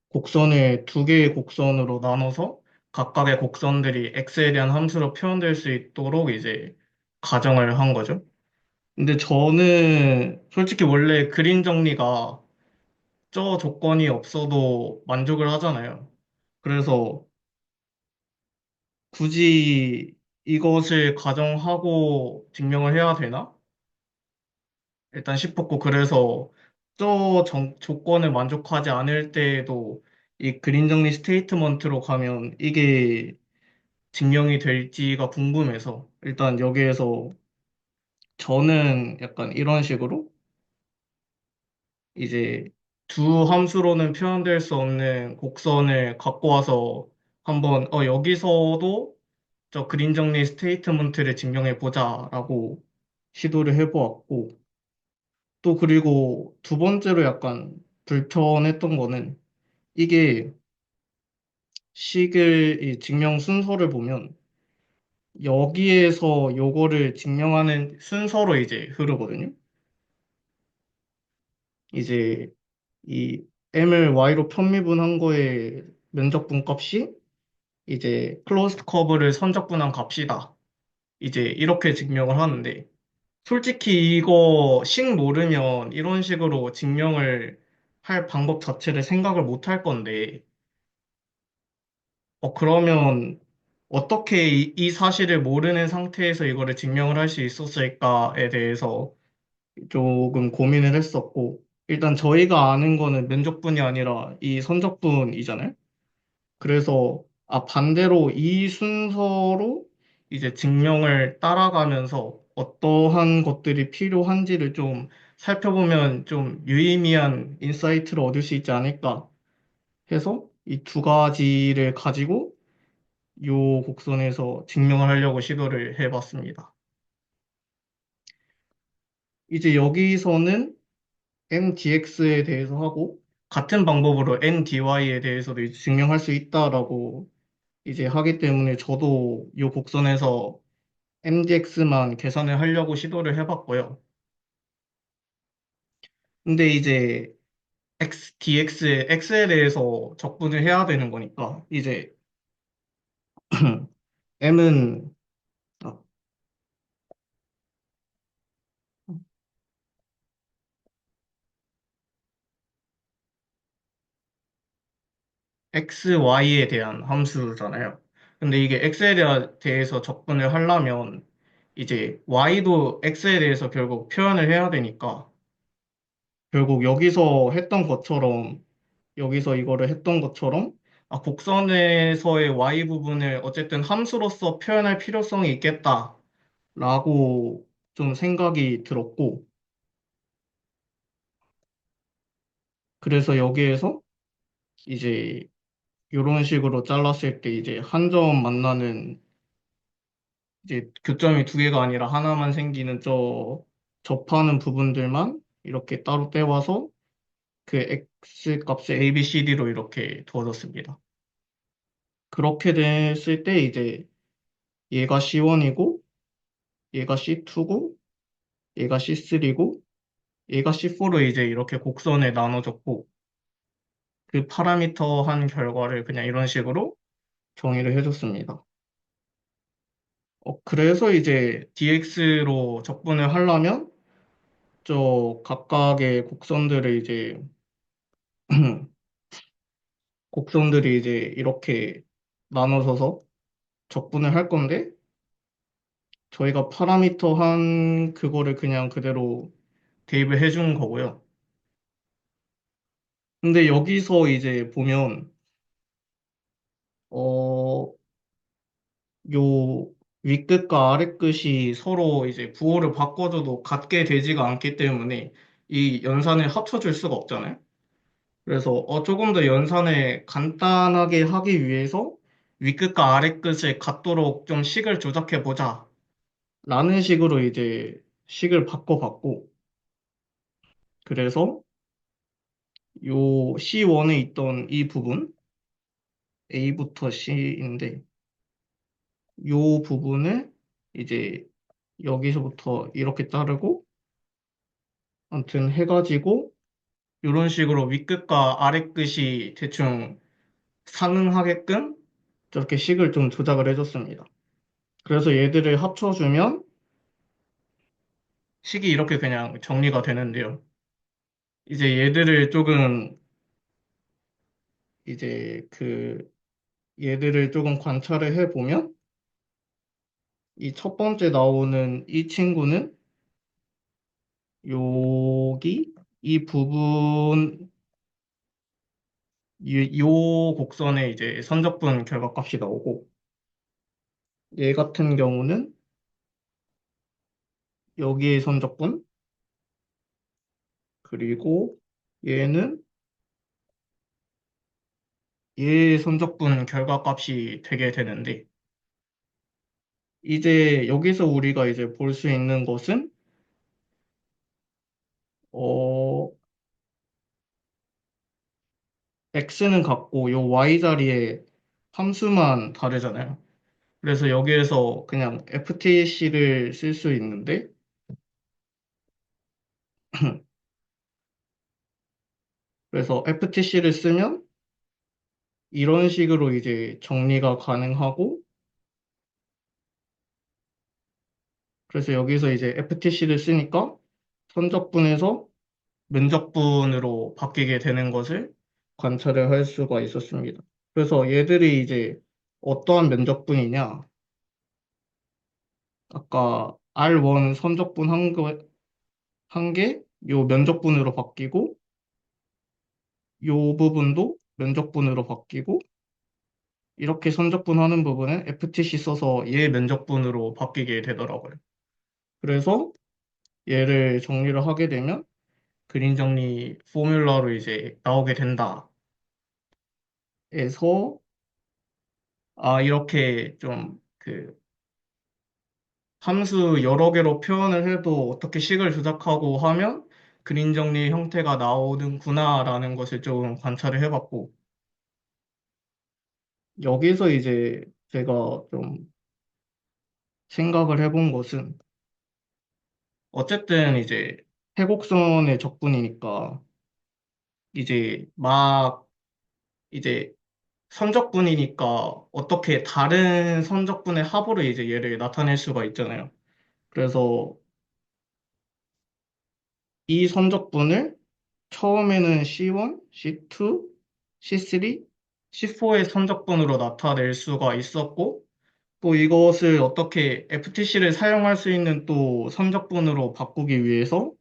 곡선을 두 개의 곡선으로 나눠서 각각의 곡선들이 x에 대한 함수로 표현될 수 있도록 이제 가정을 한 거죠. 근데 저는 솔직히 원래 그림 정리가 저 조건이 없어도 만족을 하잖아요. 그래서 굳이 이것을 가정하고 증명을 해야 되나? 일단 싶었고, 그래서 조건을 만족하지 않을 때에도 이 그림 정리 스테이트먼트로 가면 이게 증명이 될지가 궁금해서 일단 여기에서 저는 약간 이런 식으로 이제 두 함수로는 표현될 수 없는 곡선을 갖고 와서 한번 여기서도 저 그림 정리 스테이트먼트를 증명해 보자라고 시도를 해보았고 또 그리고 두 번째로 약간 불편했던 거는 이게 식을 이 증명 순서를 보면 여기에서 요거를 증명하는 순서로 이제 흐르거든요. 이제 이 m을 y로 편미분한 거의 면적분 값이 이제 클로스드 커브를 선적분한 값이다. 이제 이렇게 증명을 하는데 솔직히 이거 식 모르면 이런 식으로 증명을 할 방법 자체를 생각을 못 할 건데 그러면 어떻게 이 사실을 모르는 상태에서 이거를 증명을 할 수 있었을까에 대해서 조금 고민을 했었고, 일단 저희가 아는 거는 면적분이 아니라 이 선적분이잖아요. 그래서, 반대로 이 순서로 이제 증명을 따라가면서 어떠한 것들이 필요한지를 좀 살펴보면 좀 유의미한 인사이트를 얻을 수 있지 않을까 해서 이 두 가지를 가지고 요 곡선에서 증명을 하려고 시도를 해봤습니다. 이제 여기서는 MDX에 대해서 하고 같은 방법으로 NDY에 대해서도 이제 증명할 수 있다라고 이제 하기 때문에 저도 요 곡선에서 MDX만 계산을 하려고 시도를 해봤고요. 근데 이제 DX에 X에 대해서 적분을 해야 되는 거니까 이제 M은 x, y에 대한 함수잖아요. 근데 이게 대해서 접근을 하려면 이제 y도 x에 대해서 결국 표현을 해야 되니까 결국 여기서 이거를 했던 것처럼 곡선에서의 y 부분을 어쨌든 함수로서 표현할 필요성이 있겠다라고 좀 생각이 들었고 그래서 여기에서 이제 이런 식으로 잘랐을 때 이제 한 점 만나는 이제 교점이 두 개가 아니라 하나만 생기는 접하는 부분들만 이렇게 따로 떼와서 그 x 값을 a, b, c, d로 이렇게 두어졌습니다. 그렇게 됐을 때 이제 얘가 C1이고 얘가 C2고 얘가 C3고 얘가 C4로 이제 이렇게 곡선에 나눠졌고 그 파라미터 한 결과를 그냥 이런 식으로 정의를 해줬습니다. 그래서 이제 dx로 적분을 하려면 저 각각의 곡선들이 이제 이렇게 나눠져서 적분을 할 건데 저희가 파라미터 한 그거를 그냥 그대로 대입을 해준 거고요. 근데 여기서 이제 보면, 어, 요 윗끝과 아랫끝이 서로 이제 부호를 바꿔줘도 같게 되지가 않기 때문에 이 연산을 합쳐줄 수가 없잖아요. 그래서 조금 더 연산을 간단하게 하기 위해서 윗끝과 아랫끝을 같도록 좀 식을 조작해 보자. 라는 식으로 이제 식을 바꿔봤고, 그래서 요 C1에 있던 이 부분, A부터 C인데, 요 부분을 이제 여기서부터 이렇게 자르고, 아무튼 해가지고, 이런 식으로 윗끝과 아랫끝이 대충 상응하게끔 저렇게 식을 좀 조작을 해줬습니다. 그래서 얘들을 합쳐주면 식이 이렇게 그냥 정리가 되는데요. 이제 얘들을 조금, 이제 얘들을 조금 관찰을 해보면, 이 첫 번째 나오는 이 친구는 여기, 이 부분, 요 곡선에 이제 선적분 결과값이 나오고, 얘 같은 경우는 여기에 선적분, 그리고 얘는 얘 선적분 결과값이 되게 되는데, 이제 여기서 우리가 이제 볼 수 있는 것은, 어, x는 같고, 요 y 자리에 함수만 다르잖아요. 그래서 여기에서 그냥 ftc를 쓸 수 있는데, 그래서 ftc를 쓰면 이런 식으로 이제 정리가 가능하고, 그래서 여기서 이제 ftc를 쓰니까 선적분에서 면적분으로 바뀌게 되는 것을 관찰을 할 수가 있었습니다. 그래서 얘들이 이제 어떠한 면적분이냐, 아까 R1 선적분 한 개, 요 면적분으로 바뀌고, 요 부분도 면적분으로 바뀌고, 이렇게 선적분하는 부분은 FTC 써서 얘 면적분으로 바뀌게 되더라고요. 그래서 얘를 정리를 하게 되면 그린 정리 포뮬러로 이제 나오게 된다. 에서 이렇게 좀 함수 여러 개로 표현을 해도 어떻게 식을 조작하고 하면 그린 정리 형태가 나오는구나라는 것을 좀 관찰을 해봤고, 여기서 이제 제가 좀 생각을 해본 것은, 어쨌든 이제 해곡선의 적분이니까 이제 막 이제 선적분이니까 어떻게 다른 선적분의 합으로 이제 얘를 나타낼 수가 있잖아요. 그래서 이 선적분을 처음에는 C1, C2, C3, C4의 선적분으로 나타낼 수가 있었고, 또 이것을 어떻게 FTC를 사용할 수 있는 또 선적분으로 바꾸기 위해서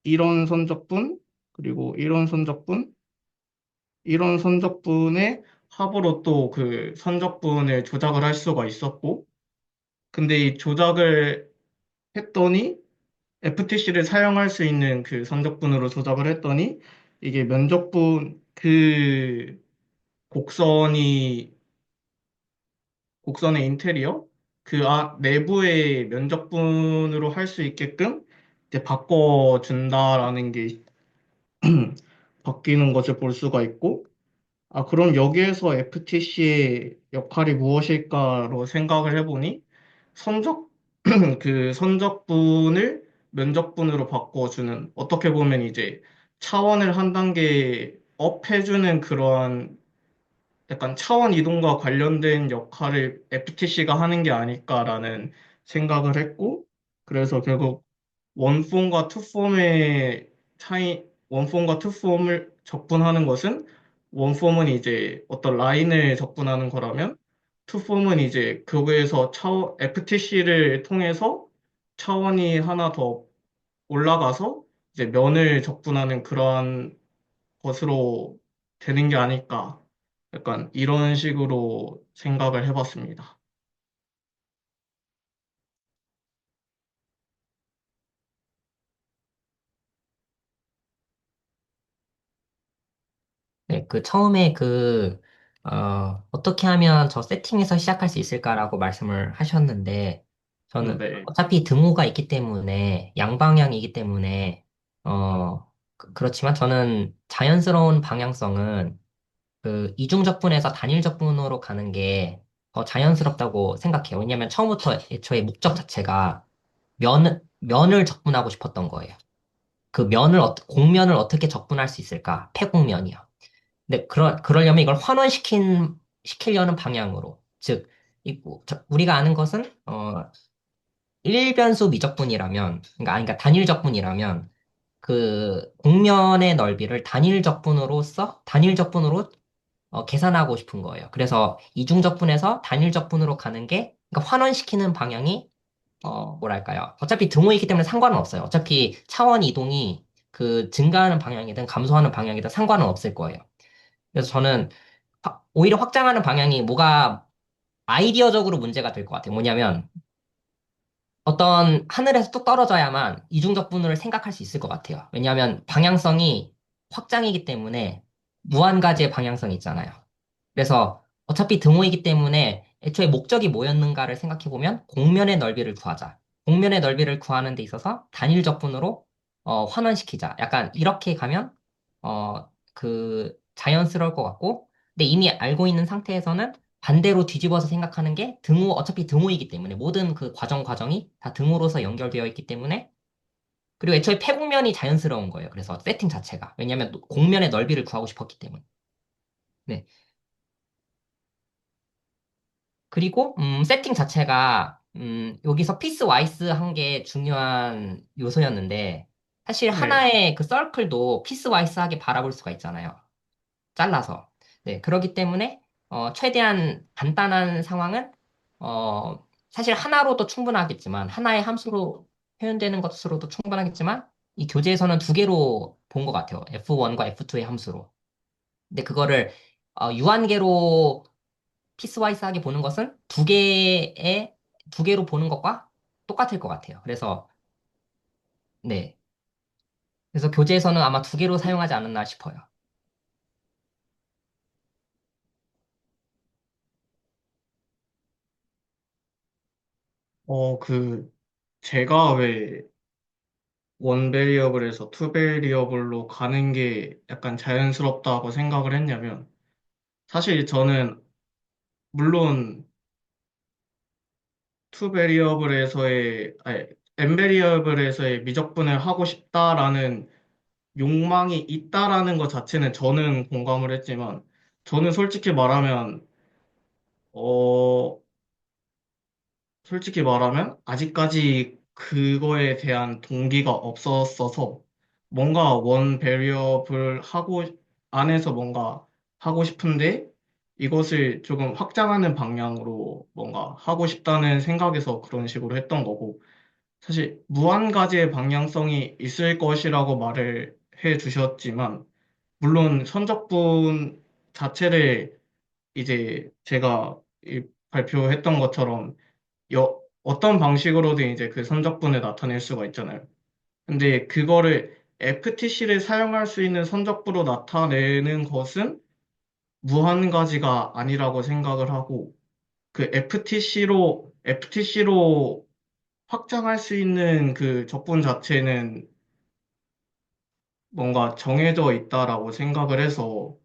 이런 선적분, 그리고 이런 선적분의 합으로 또 그 선적분을 조작을 할 수가 있었고, 근데 이 조작을 했더니 FTC를 사용할 수 있는 그 선적분으로 조작을 했더니 이게 면적분 곡선이 곡선의 인테리어 내부의 면적분으로 할 수 있게끔 이제 바꿔준다라는 게 바뀌는 것을 볼 수가 있고, 그럼 여기에서 FTC의 역할이 무엇일까로 생각을 해보니 선적 그 선적분을 면적분으로 바꿔주는, 어떻게 보면 이제 차원을 한 단계 업 해주는 그런 약간 차원 이동과 관련된 역할을 FTC가 하는 게 아닐까라는 생각을 했고, 그래서 결국 원폼과 투폼의 원폼과 투폼을 적분하는 것은, 원폼은 이제 어떤 라인을 적분하는 거라면, 투폼은 이제 그거에서 FTC를 통해서 차원이 하나 더 올라가서 이제 면을 적분하는 그러한 것으로 되는 게 아닐까. 약간 이런 식으로 생각을 해봤습니다. 네, 그 처음에 어떻게 하면 저 세팅에서 시작할 수 있을까라고 말씀을 하셨는데, 저는 네, 어차피 등호가 있기 때문에, 양방향이기 때문에, 그렇지만 저는 자연스러운 방향성은 그 이중적분에서 단일적분으로 가는 게 더 자연스럽다고 생각해요. 왜냐면 처음부터 애초에 목적 자체가 면을 적분하고 싶었던 거예요. 공면을 어떻게 적분할 수 있을까? 폐곡면이요. 근데 그러려면 이걸 시키려는 방향으로. 즉, 우리가 아는 것은, 일변수 미적분이라면, 그러니까 단일적분이라면, 그 공면의 넓이를 단일적분으로 계산하고 싶은 거예요. 그래서 이중적분에서 단일적분으로 가는 게, 그러니까 환원시키는 방향이, 뭐랄까요. 어차피 등호이기 때문에 상관은 없어요. 어차피 차원 이동이 그 증가하는 방향이든 감소하는 방향이든 상관은 없을 거예요. 그래서 저는 오히려 확장하는 방향이 뭐가 아이디어적으로 문제가 될 것 같아요. 뭐냐면 어떤 하늘에서 뚝 떨어져야만 이중적분을 생각할 수 있을 것 같아요. 왜냐하면 방향성이 확장이기 때문에 무한가지의 방향성이 있잖아요. 그래서 어차피 등호이기 때문에 애초에 목적이 뭐였는가를 생각해보면 공면의 넓이를 구하자. 공면의 넓이를 구하는 데 있어서 단일 적분으로 환원시키자. 약간 이렇게 가면 자연스러울 것 같고, 근데 이미 알고 있는 상태에서는 반대로 뒤집어서 생각하는 게 어차피 등호이기 때문에 모든 그 과정이 다 등호로서 연결되어 있기 때문에 그리고 애초에 폐곡면이 자연스러운 거예요. 그래서 세팅 자체가. 왜냐하면 공면의 넓이를 구하고 싶었기 때문에. 네. 그리고 세팅 자체가 여기서 피스 와이스 한 게 중요한 요소였는데 사실 네. 하나의 그 서클도 피스 와이스하게 바라볼 수가 있잖아요. 잘라서. 네, 그렇기 때문에 최대한 간단한 상황은 사실 하나로도 충분하겠지만 하나의 함수로 표현되는 것으로도 충분하겠지만 이 교재에서는 두 개로 본 것 같아요. F1과 F2의 함수로. 근데 그거를 유한계로 피스와이스하게 보는 것은 두 개로 보는 것과 똑같을 것 같아요. 네. 그래서 교재에서는 아마 두 개로 사용하지 않았나 싶어요. 제가 왜 원 베리어블에서 투 베리어블로 가는 게 약간 자연스럽다고 생각을 했냐면, 사실 저는 물론 투 베리어블에서의, 아니, n 베리어블에서의 미적분을 하고 싶다라는 욕망이 있다라는 것 자체는 저는 공감을 했지만, 저는 어, 솔직히 말하면 아직까지 그거에 대한 동기가 없었어서 뭔가 원 베리어블 안에서 뭔가 하고 싶은데 이것을 조금 확장하는 방향으로 뭔가 하고 싶다는 생각에서 그런 식으로 했던 거고, 사실 무한 가지의 방향성이 있을 것이라고 말을 해 주셨지만, 물론 선적분 자체를 이제 제가 발표했던 것처럼 어떤 방식으로든 이제 그 선적분을 나타낼 수가 있잖아요. 근데 그거를 FTC를 사용할 수 있는 선적부로 나타내는 것은 무한 가지가 아니라고 생각을 하고, 그 FTC로 확장할 수 있는 그 적분 자체는 뭔가 정해져 있다라고 생각을 해서,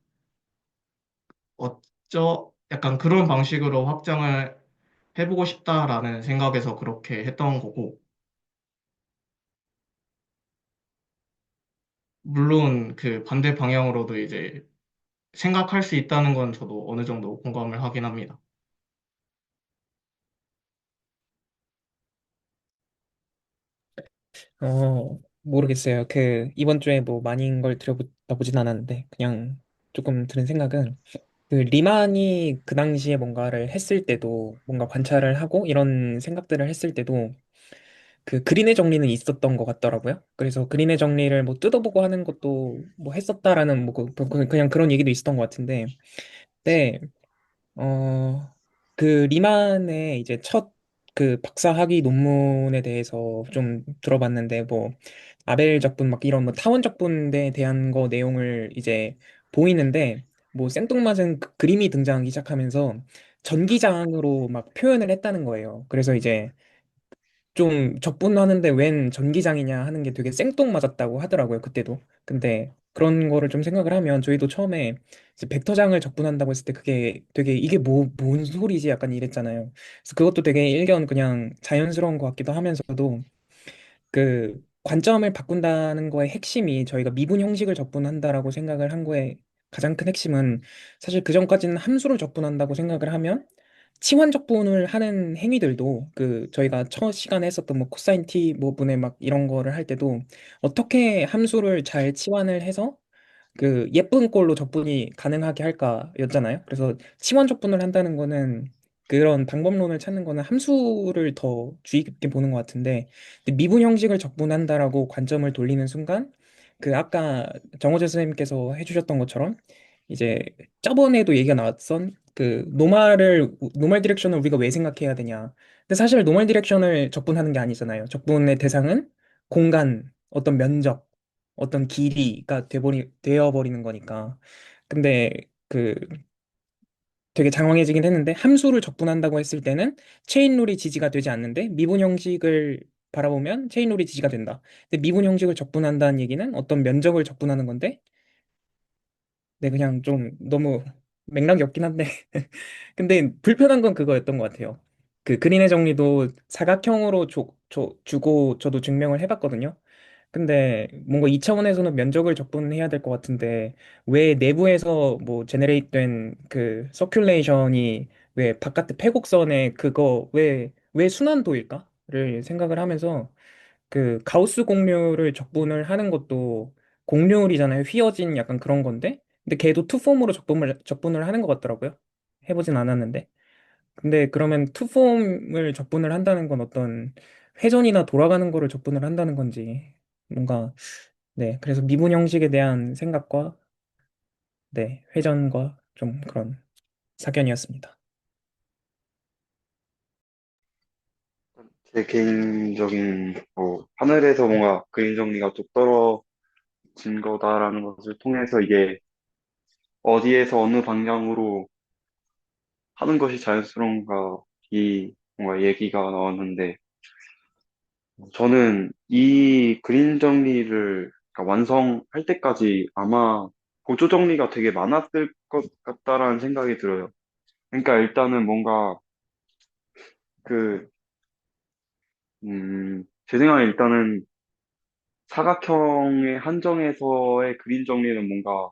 약간 그런 방식으로 확장을 해보고 싶다라는 생각에서 그렇게 했던 거고, 물론 그 반대 방향으로도 이제 생각할 수 있다는 건 저도 어느 정도 공감을 하긴 합니다. 모르겠어요. 이번 주에 뭐 많은 걸 들여다보다 보진 않았는데, 그냥 조금 드는 생각은, 리만이 그 당시에 뭔가를 했을 때도, 뭔가 관찰을 하고, 이런 생각들을 했을 때도, 그 그린의 정리는 있었던 것 같더라고요. 그래서 그린의 정리를 뭐 뜯어보고 하는 것도 뭐 했었다라는 뭐 그냥 그런 얘기도 있었던 것 같은데, 네, 어, 그 리만의 이제 첫 그 박사학위 논문에 대해서 좀 들어봤는데, 뭐 아벨 적분 막 이런 뭐 타원 적분에 대한 거 내용을 이제 보이는데, 뭐 생뚱맞은 그림이 등장하기 시작하면서 전기장으로 막 표현을 했다는 거예요. 그래서 이제 좀 적분하는데 웬 전기장이냐 하는 게 되게 생뚱맞았다고 하더라고요, 그때도. 근데 그런 거를 좀 생각을 하면 저희도 처음에 이제 벡터장을 적분한다고 했을 때 그게 되게 이게 뭔 소리지 약간 이랬잖아요. 그래서 그것도 되게 일견 그냥 자연스러운 것 같기도 하면서도 그 관점을 바꾼다는 거의 핵심이 저희가 미분 형식을 적분한다라고 생각을 한 거에 가장 큰 핵심은 사실 그전까지는 함수를 적분한다고 생각을 하면 치환 적분을 하는 행위들도 그 저희가 첫 시간에 했었던 뭐 코사인 t 뭐 분의 막 이런 거를 할 때도 어떻게 함수를 잘 치환을 해서 그 예쁜 꼴로 적분이 가능하게 할까였잖아요. 그래서 치환 적분을 한다는 거는 그런 방법론을 찾는 거는 함수를 더 주의 깊게 보는 것 같은데, 근데 미분 형식을 적분한다라고 관점을 돌리는 순간 그 아까 정호재 선생님께서 해주셨던 것처럼 이제 저번에도 얘기가 나왔던 그 노멀 디렉션을 우리가 왜 생각해야 되냐. 근데 사실 노멀 디렉션을 적분하는 게 아니잖아요. 적분의 대상은 공간, 어떤 면적, 어떤 길이가 되어버리는 거니까. 근데 그 되게 장황해지긴 했는데 함수를 적분한다고 했을 때는 체인룰이 지지가 되지 않는데 미분 형식을 바라보면 체인룰이 지지가 된다. 근데 미분 형식을 적분한다는 얘기는 어떤 면적을 적분하는 건데, 네, 그냥 좀 너무 맥락이 없긴 한데 근데 불편한 건 그거였던 것 같아요. 그 그린의 정리도 사각형으로 주고 저도 증명을 해봤거든요. 근데 뭔가 2차원에서는 면적을 적분해야 될 것 같은데 왜 내부에서 뭐 제네레이트 된그 서큘레이션이 왜 바깥에 패곡선에 그거 왜 순환도일까를 생각을 하면서 그 가우스 공률을 적분을 하는 것도 공률이잖아요. 휘어진 약간 그런 건데 근데 걔도 투폼으로 적분을 하는 것 같더라고요. 해보진 않았는데. 근데 그러면 투폼을 적분을 한다는 건 어떤 회전이나 돌아가는 거를 적분을 한다는 건지 뭔가, 네, 그래서 미분 형식에 대한 생각과, 네, 회전과 좀 그런 사견이었습니다. 제 개인적인, 뭐, 하늘에서 뭔가 그림 정리가 뚝 떨어진 거다라는 것을 통해서 이게 어디에서 어느 방향으로 하는 것이 자연스러운가, 이 뭔가 얘기가 나왔는데, 저는 이 그림 정리를 그러니까 완성할 때까지 아마 보조 정리가 되게 많았을 것 같다라는 생각이 들어요. 그러니까 일단은 뭔가 그, 제 생각에 일단은 사각형의 한정에서의 그림 정리는 뭔가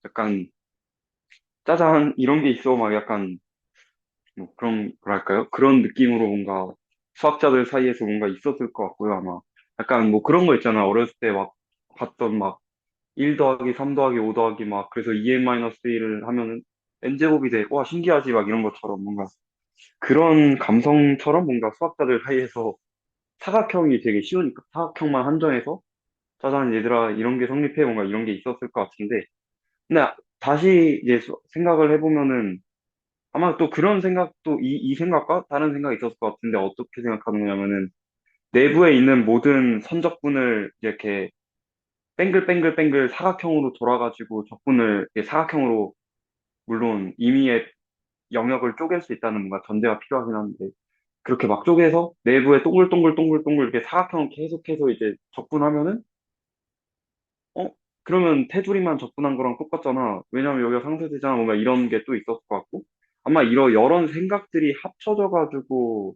약간 짜잔 이런 게 있어 막 약간 뭐 그런 거랄까요? 그런 느낌으로 뭔가 수학자들 사이에서 뭔가 있었을 것 같고요 아마 약간 뭐 그런 거 있잖아 어렸을 때 막 봤던 막 1 더하기 3 더하기 5 더하기 막 그래서 2n-1을 하면은 n제곱이 돼. 와 신기하지 막 이런 것처럼 뭔가 그런 감성처럼 뭔가 수학자들 사이에서 사각형이 되게 쉬우니까 사각형만 한정해서 짜잔 얘들아 이런 게 성립해 뭔가 이런 게 있었을 것 같은데 근데 다시 이제 생각을 해보면은 아마 또 그런 생각도 이 생각과 다른 생각이 있었을 것 같은데 어떻게 생각하는 거냐면은 내부에 있는 모든 선적분을 이렇게 뱅글뱅글뱅글 사각형으로 돌아가지고 적분을 이렇게 사각형으로 물론 임의의 영역을 쪼갤 수 있다는 뭔가 전제가 필요하긴 한데 그렇게 막 쪼개서 내부에 동글동글동글동글 이렇게 사각형을 계속해서 이제 적분하면은 어? 그러면 테두리만 접근한 거랑 똑같잖아. 왜냐면 여기가 상쇄되잖아. 뭔가 이런 게 또 있었을 것 같고. 아마 이런 생각들이 합쳐져가지고,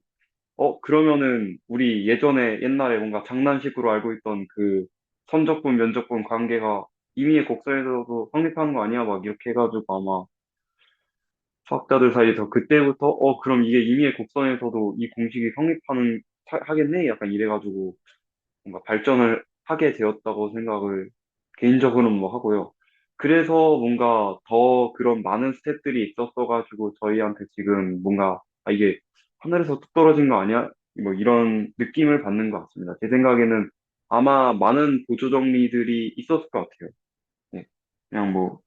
그러면은 우리 예전에 옛날에 뭔가 장난식으로 알고 있던 그 선적분, 면적분 관계가 임의의 곡선에서도 성립하는 거 아니야? 막 이렇게 해가지고 아마 수학자들 사이에서 그때부터, 그럼 이게 임의의 곡선에서도 이 공식이 하겠네? 약간 이래가지고 뭔가 발전을 하게 되었다고 생각을 개인적으로는 뭐 하고요. 그래서 뭔가 더 그런 많은 스텝들이 있었어가지고 저희한테 지금 뭔가 이게 하늘에서 뚝 떨어진 거 아니야? 뭐 이런 느낌을 받는 것 같습니다. 제 생각에는 아마 많은 보조 정리들이 있었을 것 같아요. 네. 그냥 뭐,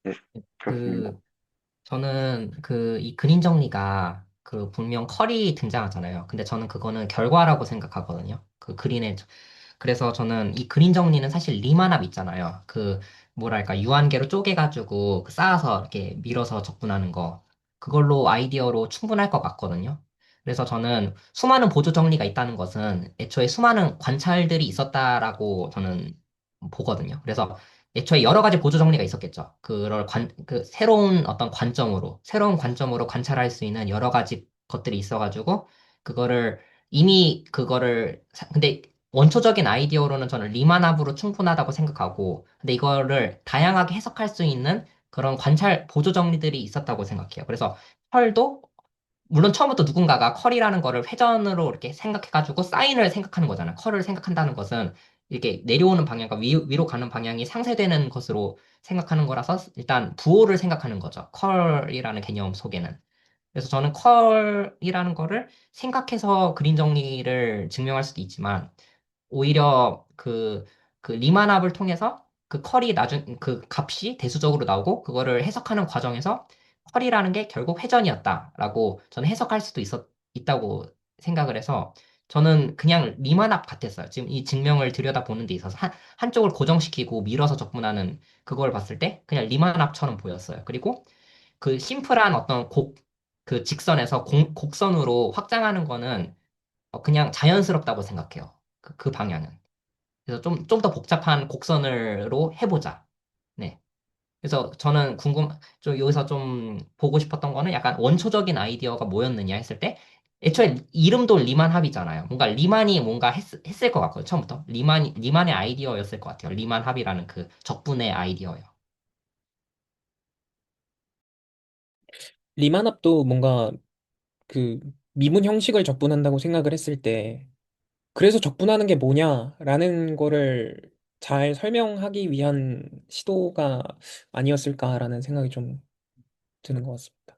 네, 그렇습니다. 그, 저는 이 그림 정리가 분명 컬이 등장하잖아요. 근데 저는 그거는 결과라고 생각하거든요. 그래서 저는 이 그림 정리는 사실 리만합 있잖아요. 뭐랄까, 유한계로 쪼개가지고 쌓아서 이렇게 밀어서 적분하는 거. 그걸로 아이디어로 충분할 것 같거든요. 그래서 저는 수많은 보조 정리가 있다는 것은 애초에 수많은 관찰들이 있었다라고 저는 보거든요. 그래서 애초에 여러 가지 보조 정리가 있었겠죠. 새로운 관점으로 관찰할 수 있는 여러 가지 것들이 있어가지고, 근데 원초적인 아이디어로는 저는 리만합으로 충분하다고 생각하고, 근데 이거를 다양하게 해석할 수 있는 그런 관찰 보조 정리들이 있었다고 생각해요. 그래서 펄도 물론 처음부터 누군가가 컬이라는 거를 회전으로 이렇게 생각해가지고 사인을 생각하는 거잖아요. 컬을 생각한다는 것은 이렇게 내려오는 방향과 위로 가는 방향이 상쇄되는 것으로 생각하는 거라서 일단 부호를 생각하는 거죠. 컬이라는 개념 속에는. 그래서 저는 컬이라는 거를 생각해서 그림 정리를 증명할 수도 있지만 오히려 리만합을 통해서 그 값이 대수적으로 나오고 그거를 해석하는 과정에서 컬이라는 게 결국 회전이었다라고 저는 해석할 수도 있다고 생각을 해서 저는 그냥 리만합 같았어요. 지금 이 증명을 들여다보는 데 있어서 한쪽을 고정시키고 밀어서 적분하는 그걸 봤을 때 그냥 리만합처럼 보였어요. 그리고 그 심플한 직선에서 곡선으로 확장하는 거는 그냥 자연스럽다고 생각해요. 그 방향은. 그래서 좀 더 복잡한 곡선으로 해보자. 네. 그래서 저는 좀 여기서 좀 보고 싶었던 거는 약간 원초적인 아이디어가 뭐였느냐 했을 때, 애초에 이름도 리만 합이잖아요. 뭔가 리만이 뭔가 했을 것 같거든요. 처음부터. 리만의 아이디어였을 것 같아요. 리만 합이라는 그 적분의 아이디어요. 리만합도 뭔가 그 미분 형식을 적분한다고 생각을 했을 때 그래서 적분하는 게 뭐냐라는 거를 잘 설명하기 위한 시도가 아니었을까라는 생각이 좀 드는 것 같습니다.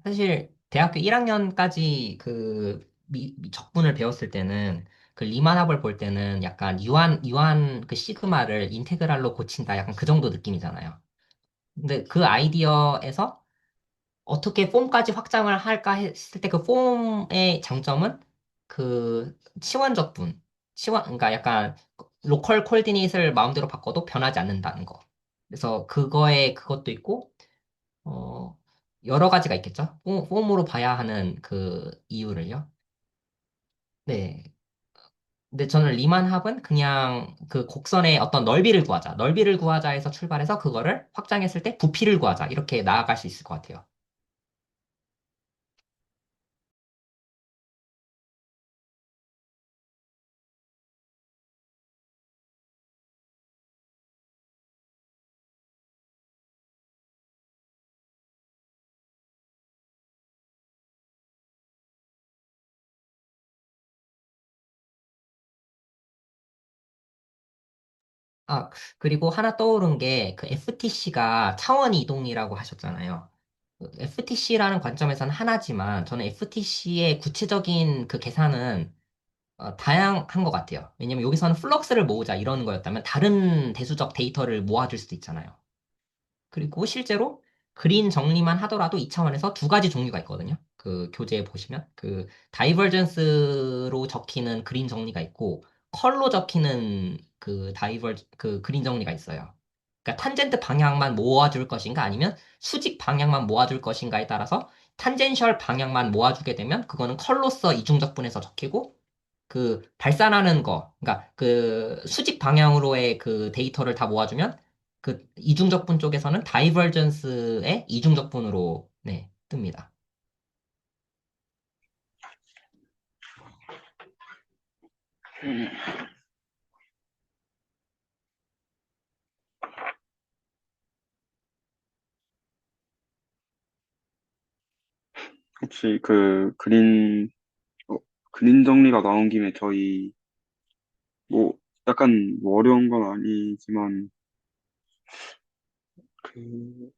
사실 대학교 1학년까지 적분을 배웠을 때는 그 리만합을 볼 때는 약간 유한 그 시그마를 인테그랄로 고친다. 약간 그 정도 느낌이잖아요. 근데 그 아이디어에서 어떻게 폼까지 확장을 할까 했을 때 그 폼의 장점은 치원적분. 그러니까 약간 로컬 코디네이트를 마음대로 바꿔도 변하지 않는다는 거. 그래서 그것도 있고, 어, 여러 가지가 있겠죠? 폼으로 봐야 하는 그 이유를요. 네. 근데 저는 리만 합은 그냥 그 곡선의 어떤 넓이를 구하자. 넓이를 구하자 해서 출발해서 그거를 확장했을 때 부피를 구하자. 이렇게 나아갈 수 있을 것 같아요. 아, 그리고 하나 떠오른 게 그 FTC가 차원 이동이라고 하셨잖아요. FTC라는 관점에서는 하나지만 저는 FTC의 구체적인 그 계산은 다양한 것 같아요. 왜냐면 여기서는 플럭스를 모으자 이러는 거였다면 다른 대수적 데이터를 모아줄 수도 있잖아요. 그리고 실제로 그린 정리만 하더라도 2차원에서 두 가지 종류가 있거든요. 그 교재에 보시면 다이버전스로 적히는 그린 정리가 있고 컬로 적히는 그 그린 정리가 있어요. 그러니까 탄젠트 방향만 모아줄 것인가 아니면 수직 방향만 모아줄 것인가에 따라서 탄젠셜 방향만 모아주게 되면 그거는 컬로서 이중적분해서 적히고 발산하는 그러니까 그 수직 방향으로의 그 데이터를 다 모아주면 그 이중적분 쪽에서는 다이버전스의 이중적분으로 네, 뜹니다. 혹시 그린 정리가 나온 김에 저희 뭐 약간 뭐 어려운 건 아니지만 그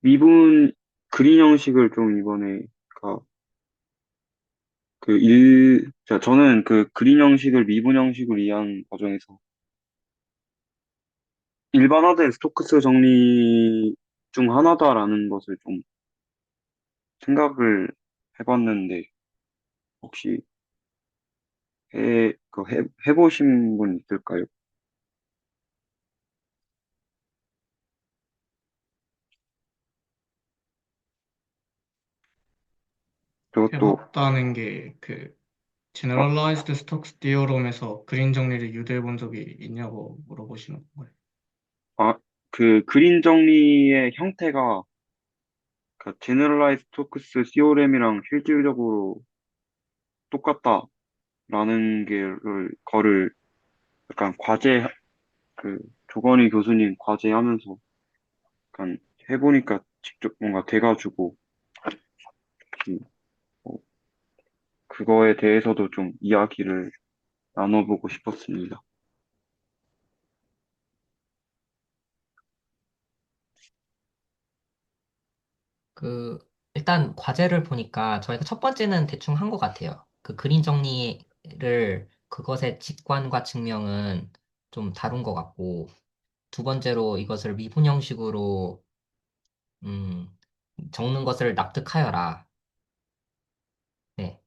미분 그린 형식을 좀 이번에, 가 그 일, 자, 저는 그 그린 형식을 미분 형식으로 이해한 과정에서 일반화된 스토크스 정리 중 하나다라는 것을 좀 생각을 해봤는데, 혹시 해보신 분 있을까요? 그것도, 해봤다는 게 그 Generalized Stokes Theorem에서 그린 정리를 유도해 본 적이 있냐고 물어보시는 거예요. 아, 그 그린 정리의 형태가 그 제너럴라이즈 토크스 시오렘이랑 실질적으로 똑같다라는 거를 약간 그 조건희 교수님 과제하면서 약간 해보니까 직접 뭔가 돼가지고 음, 어, 그거에 대해서도 좀 이야기를 나눠보고 싶었습니다. 그, 일단 과제를 보니까 저희가 첫 번째는 대충 한 것 같아요. 그 그림 정리를 그것의 직관과 증명은 좀 다룬 것 같고, 두 번째로 이것을 미분 형식으로, 음, 적는 것을 납득하여라. 네.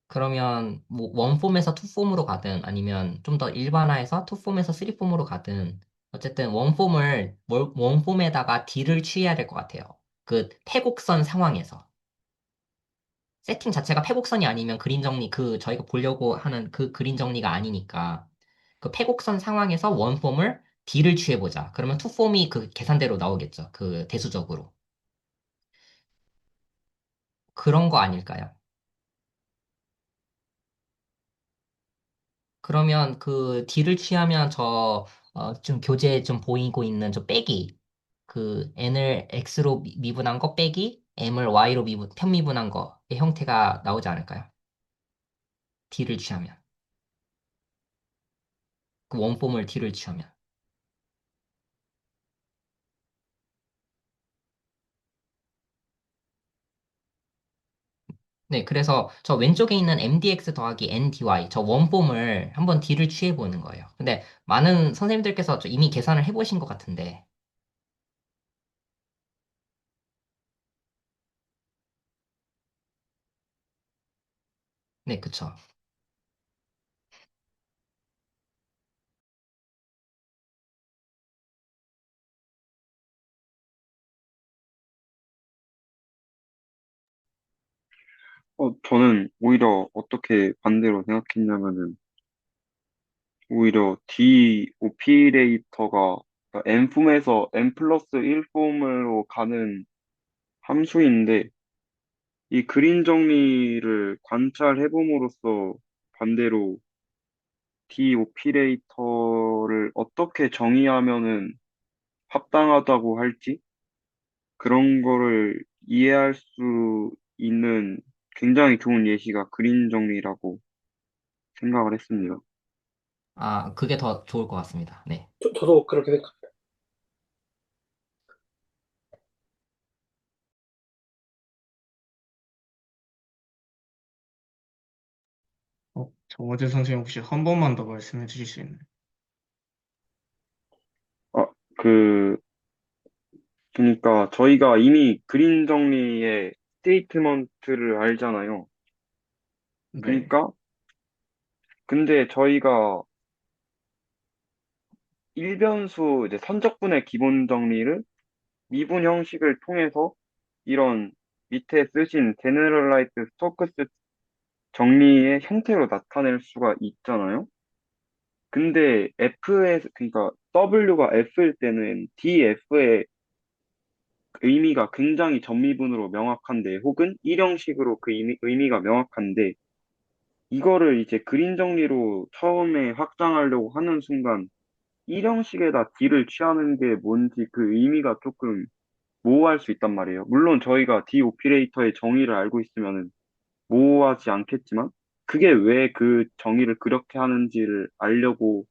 그러면 뭐 원폼에서 투폼으로 가든 아니면 좀 더 일반화해서 투폼에서 쓰리폼으로 가든 어쨌든 원폼에다가 D를 취해야 될 것 같아요. 그 패곡선 상황에서. 세팅 자체가 패곡선이 아니면 그림 정리, 그 저희가 보려고 하는 그 그림 정리가 아니니까 그 패곡선 상황에서 원폼을 D를 취해보자. 그러면 투폼이 그 계산대로 나오겠죠. 그 대수적으로. 그런 거 아닐까요? 그러면 그 D를 취하면 좀 교재에 좀 보이고 있는 저 빼기. 그 N을 X로 미분한 거 빼기 M을 Y로 편미분한 거의 형태가 나오지 않을까요? D를 취하면. 그 원폼을 D를 취하면. 네, 그래서 저 왼쪽에 있는 MDX 더하기 NDY, 저 원폼을 한번 D를 취해 보는 거예요. 근데 많은 선생님들께서 저 이미 계산을 해보신 것 같은데, 네, 그쵸. 저는 오히려 어떻게 반대로 생각했냐면은 오히려 D 오피레이터가 N폼에서 N 플러스 1폼으로 가는 함수인데 이 그림 정리를 관찰해봄으로써 반대로 D 오피레이터를 어떻게 정의하면은 합당하다고 할지 그런 거를 이해할 수 있는 굉장히 좋은 예시가 그림 정리라고 생각을 했습니다. 아, 그게 더 좋을 것 같습니다. 네. 저도 그렇게 생각합니다. 정어재 선생님 혹시 한 번만 더 말씀해 주실 수 있나요? 아, 그, 그러니까 저희가 이미 그림 정리의 스테이트먼트를 알잖아요. 네. 그러니까 근데 저희가 일변수 이제 선적분의 기본 정리를 미분 형식을 통해서 이런 밑에 쓰신 제너럴라이즈 스토크스 정리의 형태로 나타낼 수가 있잖아요. 근데 그러니까 W가 F일 때는 DF의 의미가 굉장히 전미분으로 명확한데, 혹은 일형식으로 그 의미가 명확한데, 이거를 이제 그림 정리로 처음에 확장하려고 하는 순간, 일형식에다 D를 취하는 게 뭔지 그 의미가 조금 모호할 수 있단 말이에요. 물론 저희가 D 오피레이터의 정의를 알고 있으면 모호하지 않겠지만, 그게 왜 그 정의를 그렇게 하는지를 알려고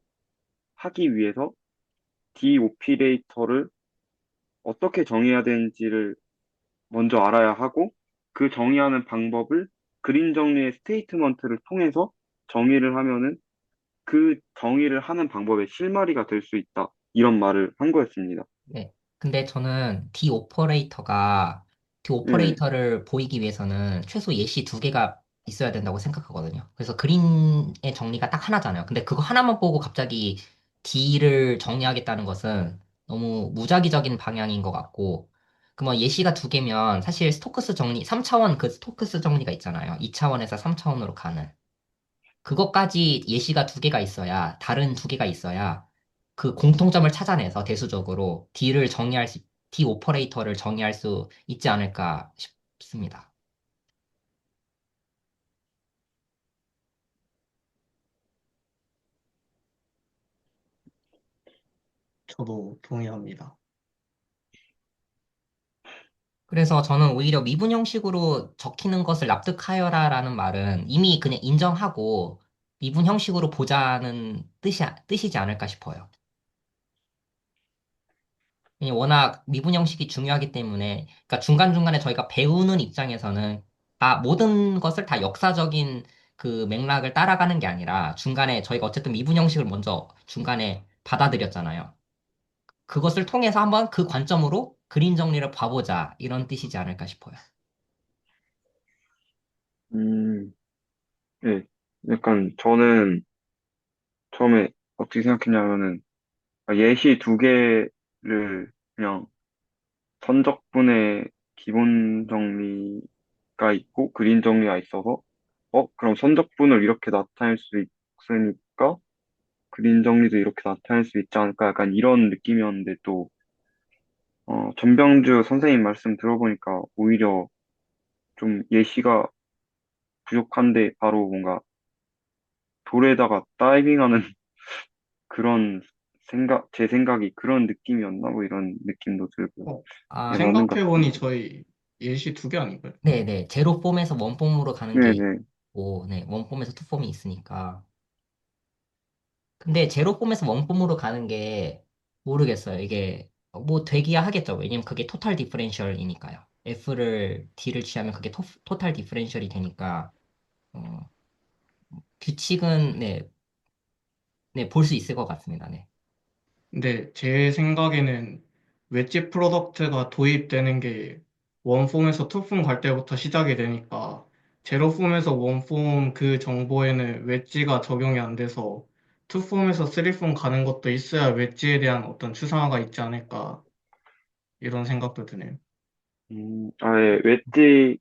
하기 위해서 D 오피레이터를 어떻게 정의해야 되는지를 먼저 알아야 하고 그 정의하는 방법을 그린 정리의 스테이트먼트를 통해서 정의를 하면은 그 정의를 하는 방법의 실마리가 될 수 있다. 이런 말을 한 거였습니다. 네. 근데 저는 D 네. 오퍼레이터를 보이기 위해서는 최소 예시 두 개가 있어야 된다고 생각하거든요. 그래서 그린의 정리가 딱 하나잖아요. 근데 그거 하나만 보고 갑자기 D를 정리하겠다는 것은 너무 무작위적인 방향인 것 같고, 그 뭐 예시가 두 개면 사실 스토크스 정리, 3차원 그 스토크스 정리가 있잖아요. 2차원에서 3차원으로 가는. 그것까지 예시가 두 개가 있어야, 다른 두 개가 있어야 그 공통점을 찾아내서 대수적으로 D 오퍼레이터를 정의할 수 있지 않을까 싶습니다. 저도 동의합니다. 그래서 저는 오히려 미분 형식으로 적히는 것을 납득하여라라는 말은 이미 그냥 인정하고 미분 형식으로 보자는 뜻이지 않을까 싶어요. 왜냐면 워낙 미분 형식이 중요하기 때문에, 그러니까 중간중간에 저희가 배우는 입장에서는 다 모든 것을 다 역사적인 그 맥락을 따라가는 게 아니라 중간에 저희가 어쨌든 미분 형식을 먼저 중간에 받아들였잖아요. 그것을 통해서 한번 그 관점으로 그림 정리를 봐보자 이런 뜻이지 않을까 싶어요. 음, 네. 약간 저는 처음에 어떻게 생각했냐면은 예시 두 개를 그냥 선적분의 기본 정리가 있고 그린 정리가 있어서 그럼 선적분을 이렇게 나타낼 수 있으니까 그린 정리도 이렇게 나타낼 수 있지 않을까 약간 이런 느낌이었는데 또 전병주 선생님 말씀 들어보니까 오히려 좀 예시가 부족한데 바로 뭔가 돌에다가 다이빙하는 그런 제 생각이 그런 느낌이었나 뭐 이런 느낌도 들고 어, 네, 아, 맞는 것 생각해보니 같습니다. 저희 예시 두 개 아닌가요? 네네. 제로 폼에서 원 폼으로 가는 게 네네. 있고, 네, 원 폼에서 투 폼이 있으니까. 근데 제로 폼에서 원 폼으로 가는 게 모르겠어요. 이게 뭐 되기야 하겠죠. 왜냐면 그게 토탈 디퍼렌셜이니까요. F를 D를 취하면 그게 토탈 디퍼렌셜이 되니까 어, 규칙은 네, 네, 볼 수 있을 것 같습니다. 네. 근데 제 생각에는 웨지 프로덕트가 도입되는 게 원폼에서 투폼 갈 때부터 시작이 되니까 제로폼에서 원폼 그 정보에는 웨지가 적용이 안 돼서 투폼에서 쓰리폼 가는 것도 있어야 웨지에 대한 어떤 추상화가 있지 않을까 이런 생각도 드네요. 아예 웨지를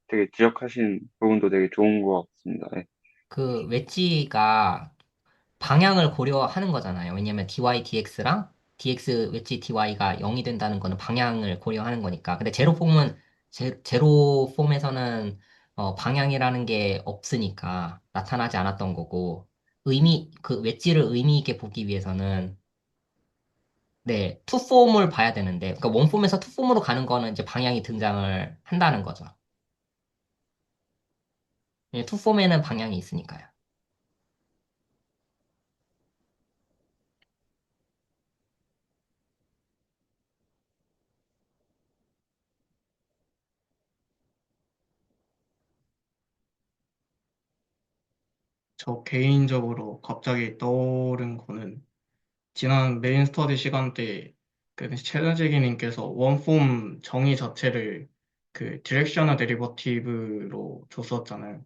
되게 지적하신 부분도 되게 좋은 것 같습니다. 네. 그 웨지가 방향을 고려하는 거잖아요. 왜냐면 dy dx랑 dx 웨지 dy가 0이 된다는 거는 방향을 고려하는 거니까. 근데 제로폼은 제로폼에서는 방향이라는 게 없으니까 나타나지 않았던 거고 그 웨지를 의미 있게 보기 위해서는 네, 투폼을 봐야 되는데 그러니까 원폼에서 투폼으로 가는 거는 이제 방향이 등장을 한다는 거죠. 투폼에는 방향이 있으니까요. 저 개인적으로 갑자기 떠오른 거는 지난 메인 스터디 시간 때 그 최전재기님께서 원폼 정의 자체를 그 디렉셔널 데리버티브로 줬었잖아요.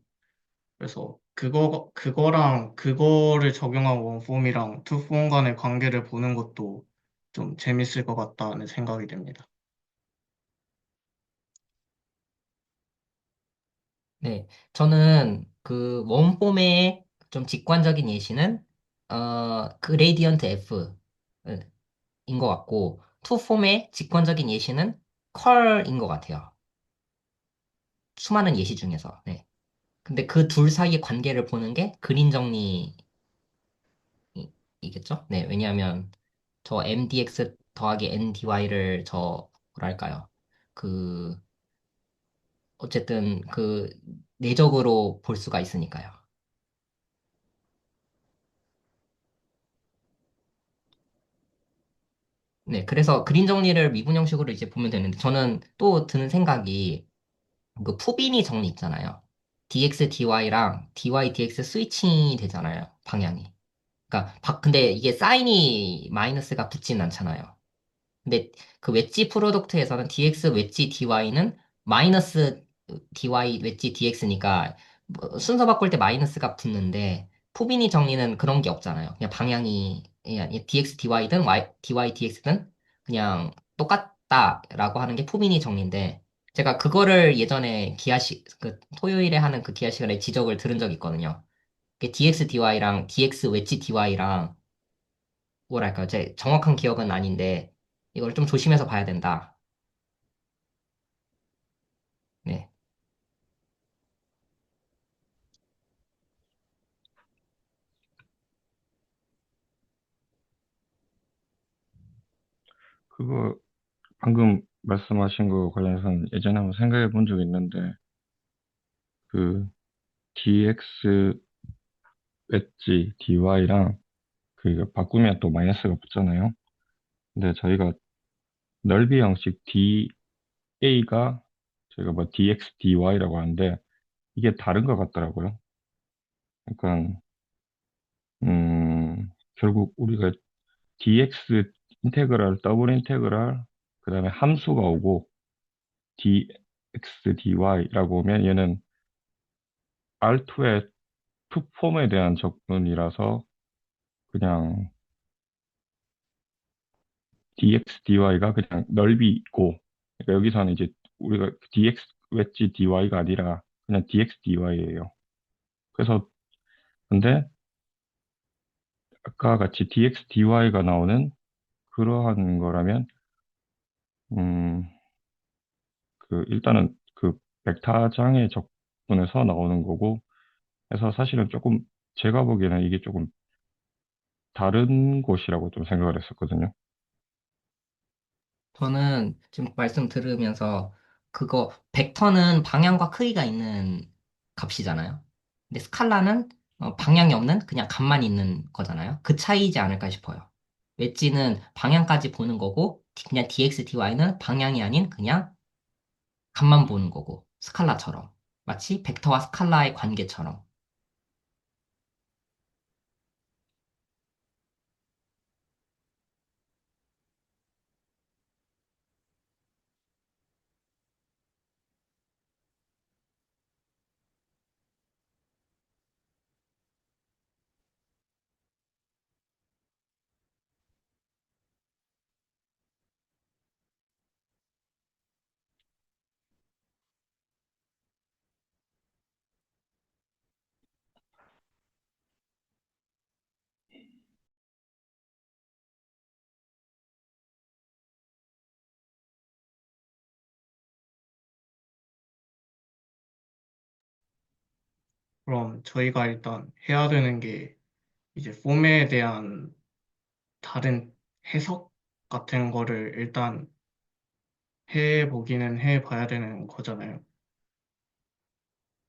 그래서 그거랑 그거를 적용한 원폼이랑 투폼 간의 관계를 보는 것도 좀 재밌을 것 같다는 생각이 듭니다. 네, 저는 그 원폼의 좀 직관적인 예시는 그레이디언트 F인 것 같고 투폼의 직관적인 예시는 컬인 것 같아요. 수많은 예시 중에서. 네. 근데 그 둘 사이의 관계를 보는 게 그린 정리이겠죠? 네, 왜냐하면 저 MDX 더하기 NDY를 뭐랄까요? 그 어쨌든 그 내적으로 볼 수가 있으니까요. 네, 그래서 그린 정리를 미분 형식으로 이제 보면 되는데, 저는 또 드는 생각이, 그 푸비니 정리 있잖아요. dx, dy랑 dy, dx 스위칭이 되잖아요. 방향이. 그러니까, 근데 이게 사인이 마이너스가 붙진 않잖아요. 근데 그 웨지 프로덕트에서는 dx 웨지 dy는 마이너스 dy 웨지 dx니까 순서 바꿀 때 마이너스가 붙는데 푸비니 정리는 그런 게 없잖아요. 그냥 방향이 그냥 dx dy든 dy dx든 그냥 똑같다라고 하는 게 푸비니 정리인데 제가 그거를 예전에 그 토요일에 하는 그 기하 시간에 지적을 들은 적이 있거든요. dx dy랑 dx 웨지 dy랑 뭐랄까요? 제 정확한 기억은 아닌데 이걸 좀 조심해서 봐야 된다. 네. 그거 방금 말씀하신 거 관련해서는 예전에 한번 생각해 본 적이 있는데, 그 dx 엣지 dy랑 그 바꾸면 또 마이너스가 붙잖아요. 근데 저희가 넓이 형식 da가 저희가 뭐 dx dy라고 하는데 이게 다른 것 같더라고요. 그러니까 결국 우리가 dx 인테그랄, 더블 인테그랄, 그 다음에 함수가 오고 dx dy라고 오면 얘는 R2의 투폼에 대한 접근이라서 그냥 dx dy가 그냥 넓이고, 그러니까 여기서는 이제 우리가 dx 웨지 dy가 아니라 그냥 dx dy예요. 그래서 근데 아까 같이 dx dy가 나오는 그러한 거라면 음, 일단은 그 벡터장의 적분에서 나오는 거고, 해서 사실은 조금 제가 보기에는 이게 조금 다른 곳이라고 좀 생각을 했었거든요. 저는 지금 말씀 들으면서 그거 벡터는 방향과 크기가 있는 값이잖아요. 근데 스칼라는 방향이 없는 그냥 값만 있는 거잖아요. 그 차이이지 않을까 싶어요. 웨지는 방향까지 보는 거고 그냥 dx dy는 방향이 아닌 그냥 값만 보는 거고 스칼라처럼 마치 벡터와 스칼라의 관계처럼. 그럼 저희가 일단 해야 되는 게 이제 폼에 대한 다른 해석 같은 거를 일단 해보기는 해봐야 되는 거잖아요.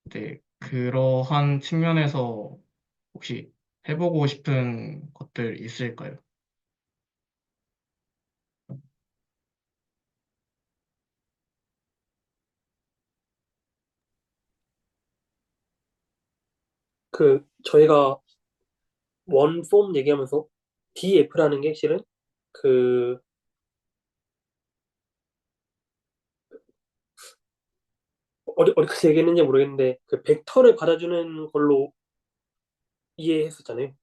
근데 그러한 측면에서 혹시 해보고 싶은 것들 있을까요? 그 저희가 원폼 얘기하면서 DF라는 게 실은 그 어디까지 얘기했는지 모르겠는데 그 벡터를 받아주는 걸로 이해했었잖아요.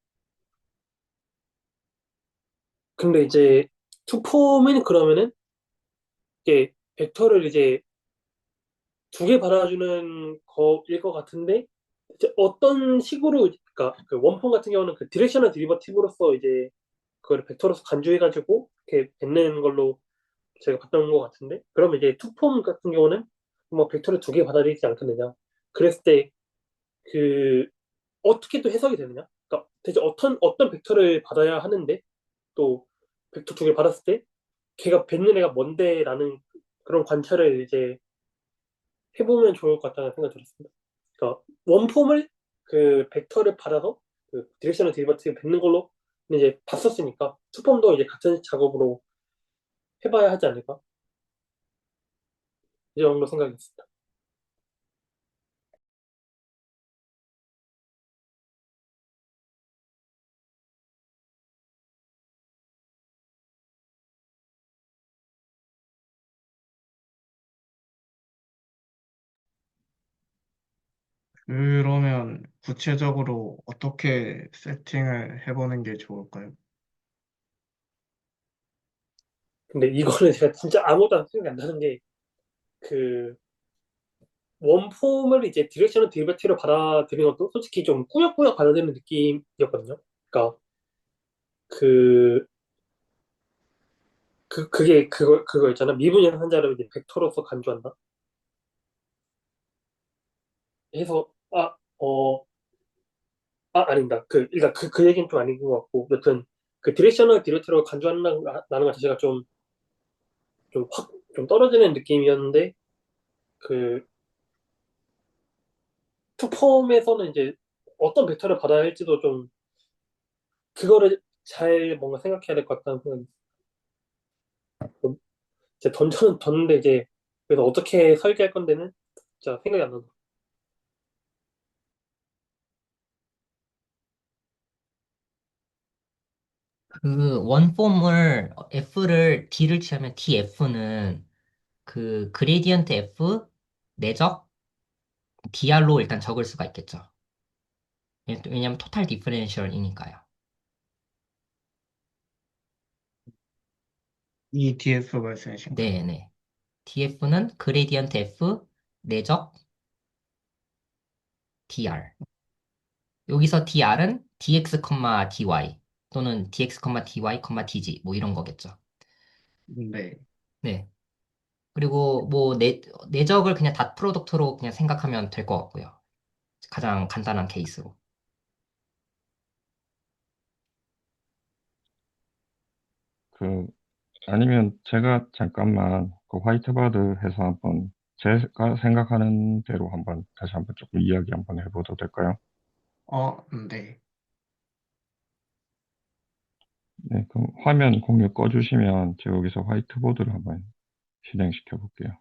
근데 이제 투폼은 그러면은 이게 벡터를 이제 두 개 받아주는 거일 것 같은데 이제 어떤 식으로 그러니까 그 원폼 같은 경우는 그 디렉셔널 데리버티브로서 이제 그걸 벡터로서 간주해가지고 이렇게 뱉는 걸로 제가 봤던 것 같은데 그러면 이제 투폼 같은 경우는 뭐 벡터를 두 개 받아들이지 않겠느냐 그랬을 때 그 어떻게 또 해석이 되느냐 그러니까 대체 어떤 벡터를 받아야 하는데 또 벡터 두 개 받았을 때 걔가 뱉는 애가 뭔데라는 그런 관찰을 이제 해보면 좋을 것 같다는 생각이 들었습니다. 그러니까 원폼을 그 벡터를 받아서 그 디렉셔널 데리버티브 뱉는 걸로 이제 봤었으니까 투폼도 이제 같은 작업으로 해봐야 하지 않을까? 이 정도 생각이 있습니다. 그러면 구체적으로 어떻게 세팅을 해보는 게 좋을까요? 근데 이거는 제가 진짜 아무도 생각이 안 나는 게, 그, 원폼을 이제 디렉션을 디리버티로 받아들이는 것도 솔직히 좀 꾸역꾸역 받아들이는 느낌이었거든요. 그러니까, 그, 그거 있잖아. 미분양 한자를 이제 벡터로서 간주한다. 해서, 아닙니다. 일단 그 얘기는 좀 아닌 것 같고, 여튼, 그 디렉셔널 디렉티로 간주한다는 것 자체가 좀 떨어지는 느낌이었는데, 그, 투폼에서는 이제 어떤 벡터를 받아야 할지도 좀, 그거를 잘 뭔가 생각해야 될 것 같다는 생각이 좀, 이제 던져는 던는데 이제, 그래서 어떻게 설계할 건데는 진짜 생각이 안 나서. 그 원폼을 F를 D를 취하면 DF는 그 그레디언트 F 내적 DR로 일단 적을 수가 있겠죠. 왜냐면 토탈 디퍼렌셜이니까요. EDF 말씀이신가요? 네네. DF는 그레디언트 F 내적 DR. 여기서 DR은 DX, DY 또는 DX, DY, DG 뭐 이런 거겠죠. 네. 네. 그리고 뭐 내적을 그냥 닷 프로덕트로 그냥 생각하면 될 것 같고요. 가장 간단한 케이스로. 그, 아니면 제가 잠깐만 그 화이트보드 해서 한번 제가 생각하는 대로 한번 다시 한번 조금 이야기 한번 해봐도 될까요? 네. 네, 그럼 화면 공유 꺼주시면 제가 여기서 화이트보드를 한번 실행시켜 볼게요.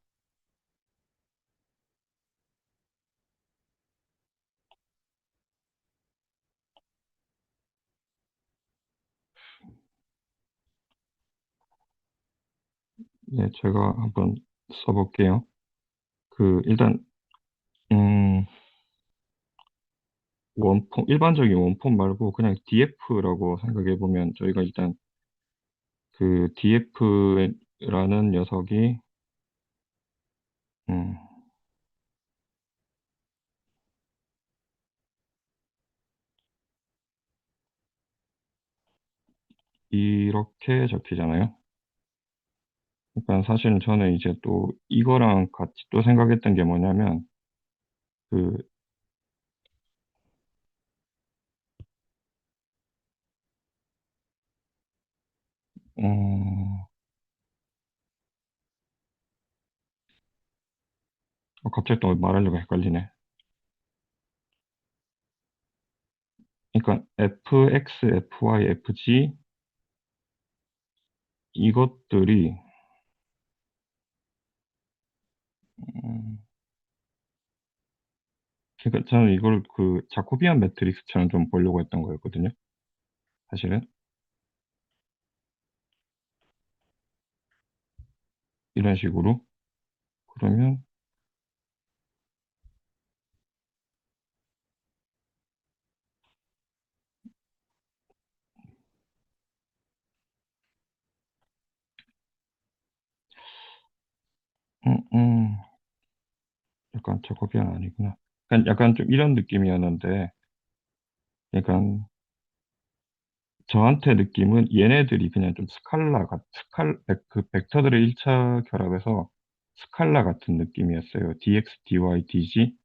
네, 제가 한번 써볼게요. 일단, 음, 일반적인 원폼 말고 그냥 DF라고 생각해 보면 저희가 일단 그 DF라는 녀석이, 음, 이렇게 적히잖아요. 그러니까 사실은 저는 이제 또 이거랑 같이 또 생각했던 게 뭐냐면, 그, 어, 갑자기 또 말하려고 헷갈리네. 그러니까 fx, fy, fg 이것들이, 음, 그러니까 저는 이걸 그 자코비안 매트릭스처럼 좀 보려고 했던 거였거든요. 사실은 이런 식으로 그러면 음, 음, 약간 자코비안 아니구나. 약간 좀 이런 느낌이었는데, 약간 저한테 느낌은 얘네들이 그냥 좀 그 벡터들의 1차 결합에서 스칼라 같은 느낌이었어요. dx, dy, dg.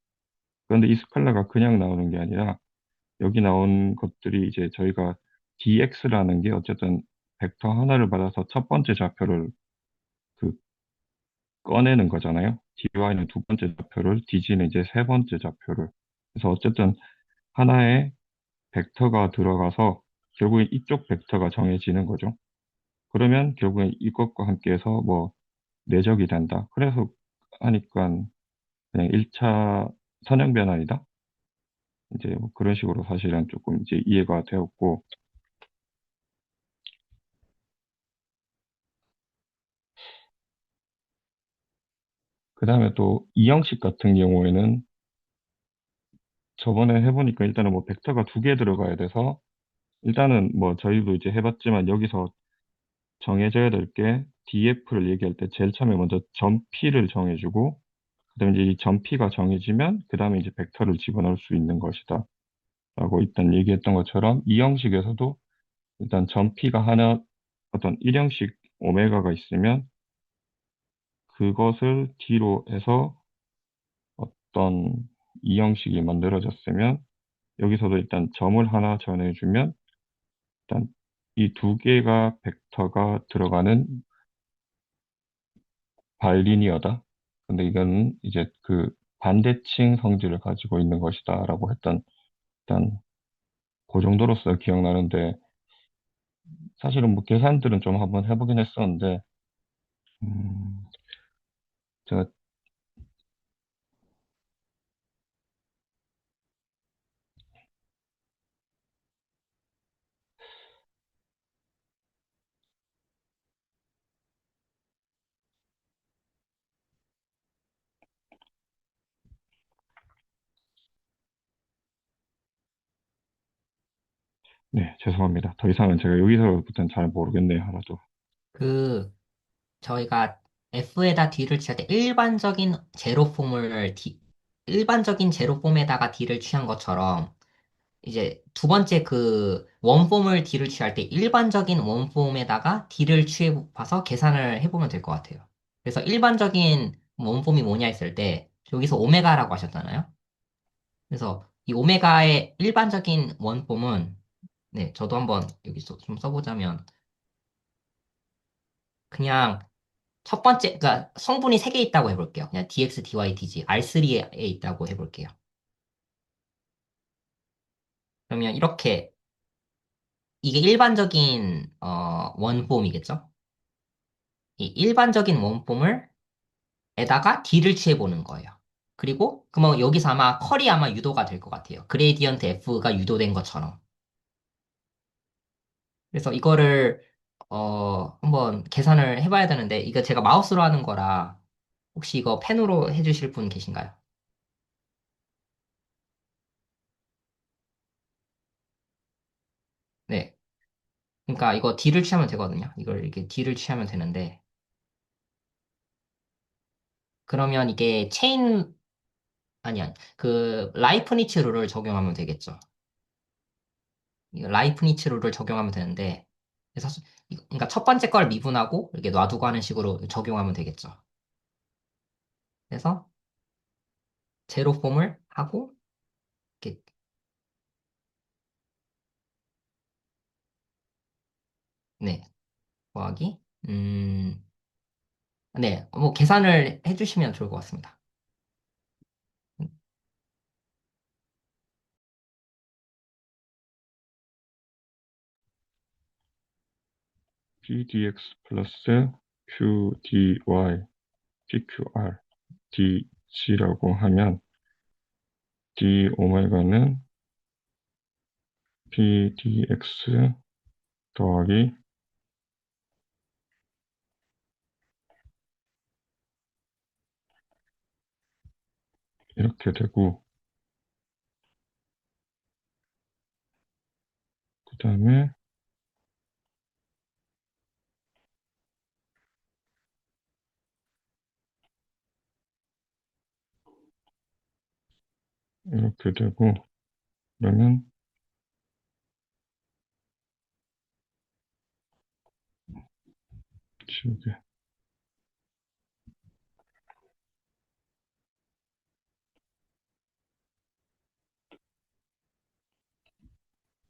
그런데 이 스칼라가 그냥 나오는 게 아니라 여기 나온 것들이 이제 저희가 dx라는 게 어쨌든 벡터 하나를 받아서 첫 번째 좌표를 그 꺼내는 거잖아요. dy는 두 번째 좌표를, dg는 이제 세 번째 좌표를. 그래서 어쨌든 하나의 벡터가 들어가서 결국엔 이쪽 벡터가 정해지는 거죠. 그러면 결국엔 이것과 함께해서 뭐 내적이 된다. 그래서 하니까 그냥 1차 선형 변환이다. 이제 뭐 그런 식으로 사실은 조금 이제 이해가 되었고, 그 다음에 또 이 형식 같은 경우에는 저번에 해보니까 일단은 뭐 벡터가 두 개 들어가야 돼서 일단은 뭐 저희도 이제 해봤지만 여기서 정해져야 될 게 df를 얘기할 때 제일 처음에 먼저 점 p를 정해주고 그다음에 이제 이 점 p가 정해지면 그 다음에 이제 벡터를 집어넣을 수 있는 것이다 라고 일단 얘기했던 것처럼 이 형식에서도 일단 점 p가 하나 어떤 일형식 오메가가 있으면 그것을 D로 해서 어떤 이 형식이 만들어졌으면 여기서도 일단 점을 하나 전해주면 일단 이 두 개가 벡터가 들어가는 바이리니어다. 근데 이건 이제 그 반대칭 성질을 가지고 있는 것이다 라고 했던 일단 그 정도로서 기억나는데 사실은 뭐 계산들은 좀 한번 해보긴 했었는데 음, 제가 네, 죄송합니다. 더 이상은 제가 여기서부터는 잘 모르겠네요, 하나도. 그, 저희가 F에다 D를 취할 때 일반적인 제로폼에다가 D를 취한 것처럼, 이제 두 번째 그 원폼을 D를 취할 때 일반적인 원폼에다가 D를 취해 봐서 계산을 해보면 될 것 같아요. 그래서 일반적인 원폼이 뭐냐 했을 때, 여기서 오메가라고 하셨잖아요. 그래서 이 오메가의 일반적인 원폼은, 네, 저도 한번 여기서 좀 써보자면, 그냥 첫 번째, 그러니까 성분이 세 개 있다고 해볼게요. 그냥 dx, dy, dg, R3에 있다고 해볼게요. 그러면 이렇게, 이게 일반적인, 원폼이겠죠? 이 일반적인 원폼을, 에다가 d를 취해보는 거예요. 그리고, 그러면 여기서 아마 컬이 아마 유도가 될 것 같아요. 그레이디언트 f가 유도된 것처럼. 그래서 이거를, 한번 계산을 해봐야 되는데, 이거 제가 마우스로 하는 거라, 혹시 이거 펜으로 해주실 분 계신가요? 네. 그러니까 이거 D를 취하면 되거든요. 이걸 이렇게 D를 취하면 되는데, 그러면 이게 아니야. 그, 라이프니츠 룰을 적용하면 되겠죠. 이거 라이프니츠 룰을 적용하면 되는데, 그래서, 그러니까 첫 번째 걸 미분하고, 이렇게 놔두고 하는 식으로 적용하면 되겠죠. 그래서, 제로 폼을 하고, 이렇게, 네, 더하기, 네, 뭐, 계산을 해주시면 좋을 것 같습니다. pdx 플러스 qdy, pqr, dg라고 하면 d 오메가는 pdx 더하기 이렇게 되고 그 다음에 이렇게 되고 그러면 지우개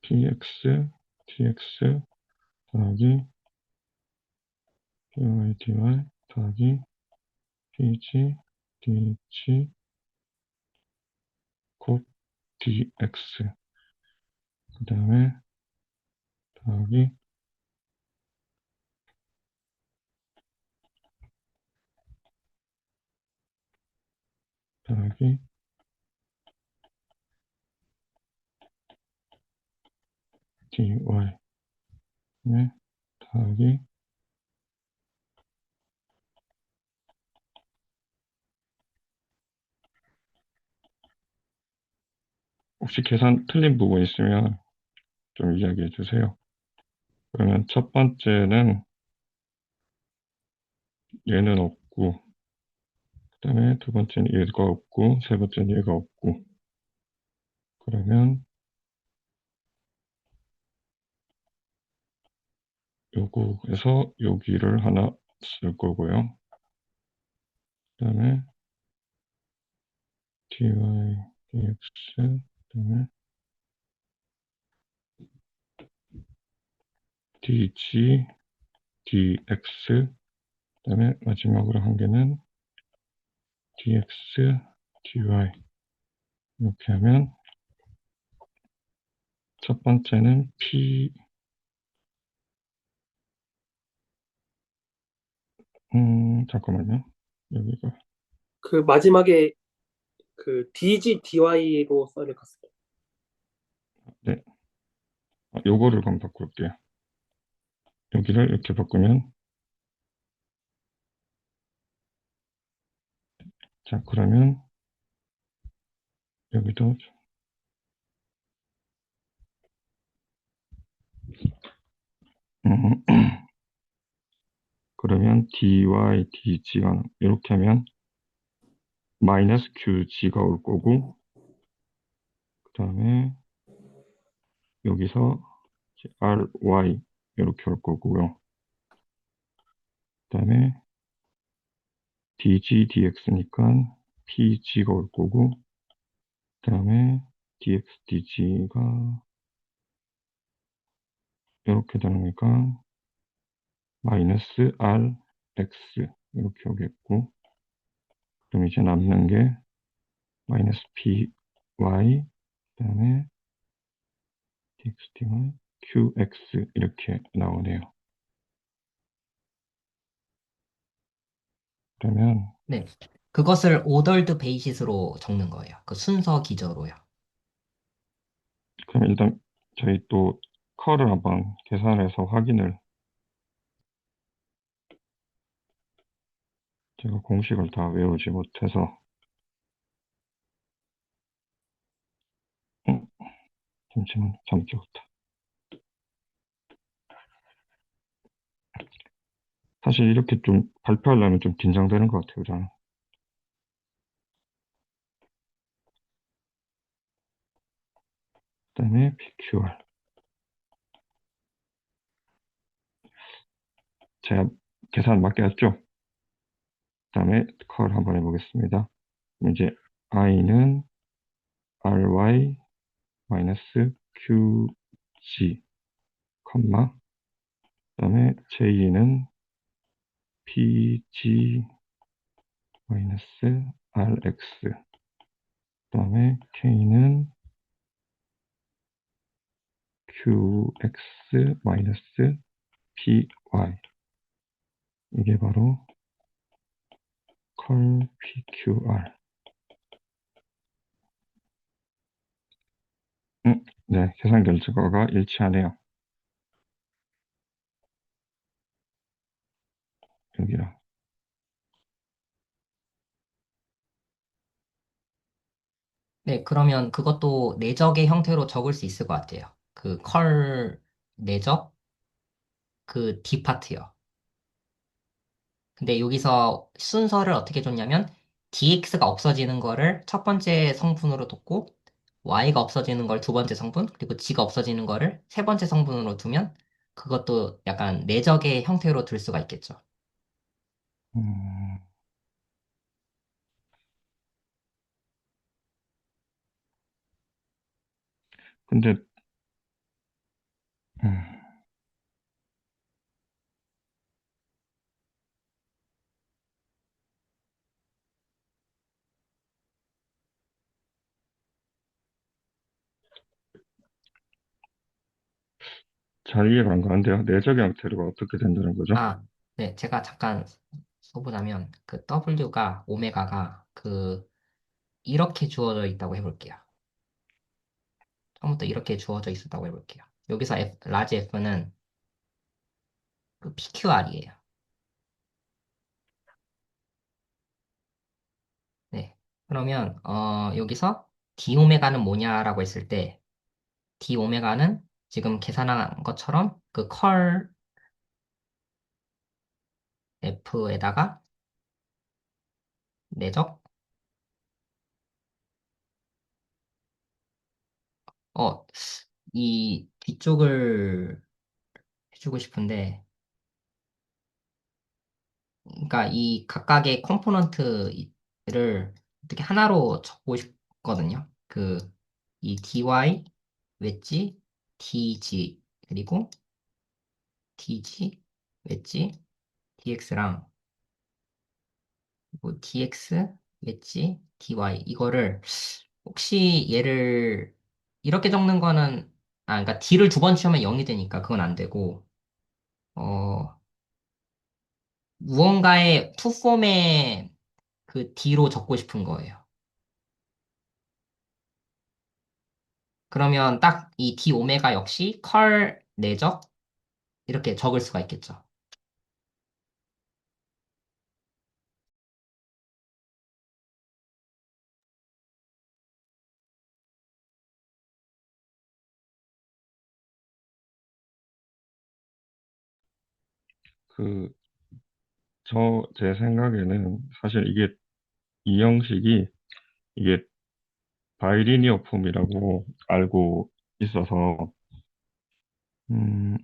px dx 더하기 dy dy 더하기 pg dg 곱 dx 그 다음에 더하기 더하기 dy 네, 더하기 혹시 계산 틀린 부분 있으면 좀 이야기해 주세요. 그러면 첫 번째는 얘는 없고, 그 다음에 두 번째는 얘가 없고, 세 번째는 얘가 없고, 그러면 요거에서 여기를 하나 쓸 거고요. 그 다음에 dy, dx, 그 다음에 dg, dx, 그 다음에 마지막으로 한 개는 dx, dy. 이렇게 하면 첫 번째는 p, 잠깐만요. 여기가, 그 마지막에 그 DG, DY로 써야 될 것 같습니다. 네. 요거를 그럼 바꿀게요. 여기를 이렇게 바꾸면, 자, 그러면 여기도, 음, 그러면 dy, dg가 이렇게 하면 마이너스 qg가 올 거고, 그 다음에 여기서 ry 이렇게 올 거고요. 그 다음에 dg, dx니까 pg가 올 거고, 그 다음에 dx, dg가 이렇게 되는 거니까 마이너스 rx 이렇게 오겠고, 그럼 이제 남는 게 마이너스 py, 그 다음에 dx, dy, qx 이렇게 나오네요. 그러면 네. 그것을 오더드 베이시스로 적는 거예요. 그 순서 기저로요. 그럼 일단 저희 또 컬을 한번 계산해서 확인을 제가 공식을 다 외우지 못해서 잠시만 잠 깨웠다. 사실 이렇게 좀 발표하려면 좀 긴장되는 것 같아요. 저는. 그다음에 PQR 제가 계산 맞게 했죠. 그다음에 컬 한번 해보겠습니다. 그럼 이제 I는 RY 마이너스 QG 컴마 그다음에 J는 PG 마이너스 RX 그다음에 K는 QX 마이너스 PY 이게 바로 컬 PQR 네, 계산 결과가 일치하네요. 여기랑 네, 그러면 그것도 내적의 형태로 적을 수 있을 것 같아요. 그 컬 내적 그 D 파트요. 근데 여기서 순서를 어떻게 줬냐면 dx가 없어지는 거를 첫 번째 성분으로 뒀고 y가 없어지는 걸 두 번째 성분 그리고 g가 없어지는 거를 세 번째 성분으로 두면 그것도 약간 내적의 형태로 둘 수가 있겠죠. 음, 근데 음, 잘 이해가 안 가는데요. 내적 형태가 어떻게 된다는 거죠? 아, 네, 제가 잠깐 써보자면 그 w가 오메가가 그 이렇게 주어져 있다고 해볼게요. 처음부터 이렇게 주어져 있었다고 해볼게요. 여기서 라지 F는 그 PQR이에요. 네. 그러면 여기서 D 오메가는 뭐냐라고 했을 때 D 오메가는 지금 계산한 것처럼 그 컬 F에다가 내적 어, 이 뒤쪽을 해주고 싶은데 그러니까 이 각각의 컴포넌트를 어떻게 하나로 적고 싶거든요. 이 dy, 웨지, dg, 그리고 dg, 웨지, dx랑 뭐 dx, 웨지, dy 이거를 혹시 얘를 이렇게 적는 거는 그러니까 d를 두 번 치우면 0이 되니까 그건 안 되고 어 무언가의 투폼의 그 d로 적고 싶은 거예요. 그러면 딱 이 d 오메가 역시 컬 내적 이렇게 적을 수가 있겠죠. 그, 제 생각에는 사실 이 형식이 이게 바이리니어 폼이라고 알고 있어서, 음,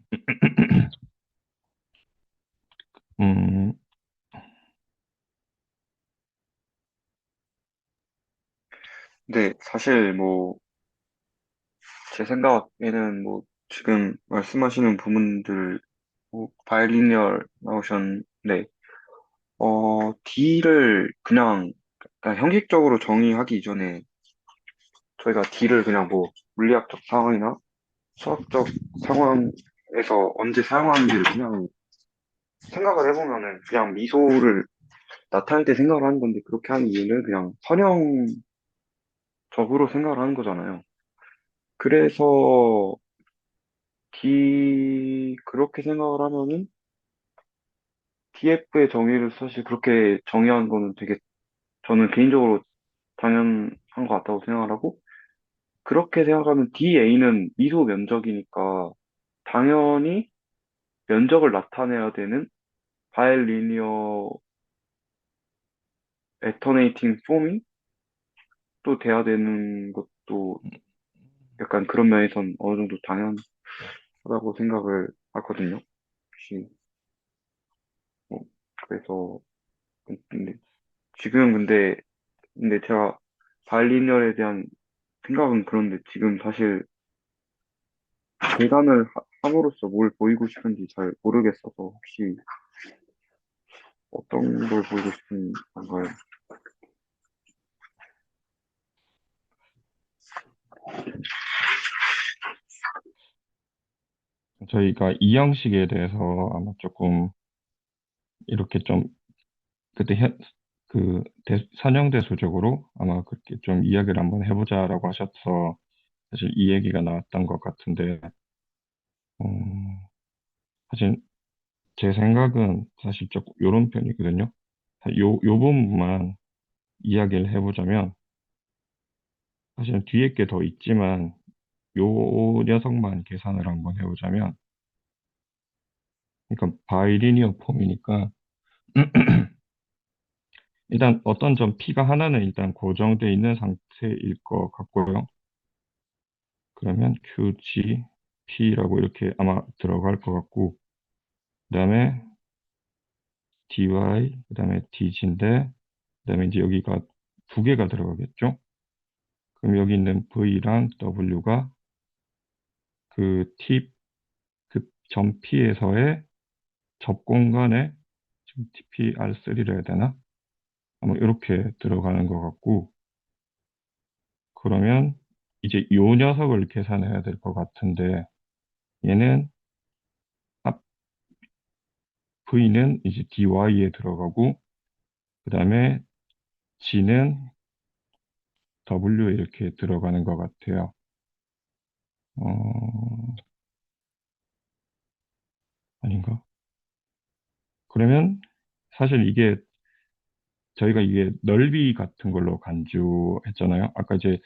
음, 근데 사실 뭐, 제 생각에는 뭐, 지금 말씀하시는 부분들, 뭐, 바이리니얼 나오셨는데, D를 그냥, 그러니까 형식적으로 정의하기 이전에 저희가 D를 그냥 뭐, 물리학적 상황이나 수학적 상황에서 언제 사용하는지를 그냥 생각을 해보면은 그냥 미소를 나타낼 때 생각을 하는 건데 그렇게 하는 이유는 그냥 선형적으로 생각을 하는 거잖아요. 그래서 그렇게 생각을 하면은 DF의 정의를 사실 그렇게 정의하는 거는 되게 저는 개인적으로 당연한 것 같다고 생각을 하고 그렇게 생각하면 DA는 미소 면적이니까 당연히 면적을 나타내야 되는 바이리니어 애터네이팅 폼이 또 돼야 되는 것도 약간 그런 면에선 어느 정도 당연하다고 생각을 하거든요. 혹시 뭐 그래서 근데 지금 근데 제가 바이리니얼에 대한 생각은 그런데 지금 사실 계산을 함으로써 뭘 보이고 싶은지 잘 모르겠어서 혹시 어떤 걸 보이고 싶은 건가요? 저희가 이 형식에 대해서 아마 조금 이렇게 좀 그때 선형대수적으로 아마 그렇게 좀 이야기를 한번 해보자라고 하셔서 사실 이 얘기가 나왔던 것 같은데, 음, 사실 제 생각은 사실 조금 요런 편이거든요. 요 부분만 이야기를 해보자면, 사실은 뒤에 게 더 있지만, 요 녀석만 계산을 한번 해보자면, 그러니까 바이리니어 폼이니까, 일단 어떤 점 P가 하나는 일단 고정되어 있는 상태일 것 같고요. 그러면 QG, P라고 이렇게 아마 들어갈 것 같고, 그 다음에 DY, 그 다음에 DG인데, 그 다음에 이제 여기가 두 개가 들어가겠죠? 그럼 여기 있는 V랑 W가 그 그 점 P에서의 접 공간에 지금 TPR3를 해야 되나? 아마 이렇게 들어가는 것 같고, 그러면 이제 요 녀석을 계산해야 될 것 같은데, 얘는 앞 V는 이제 DY에 들어가고, 그 다음에 G는 W 이렇게 들어가는 것 같아요. 어, 아닌가? 그러면 사실 이게 저희가 이게 넓이 같은 걸로 간주했잖아요. 아까 이제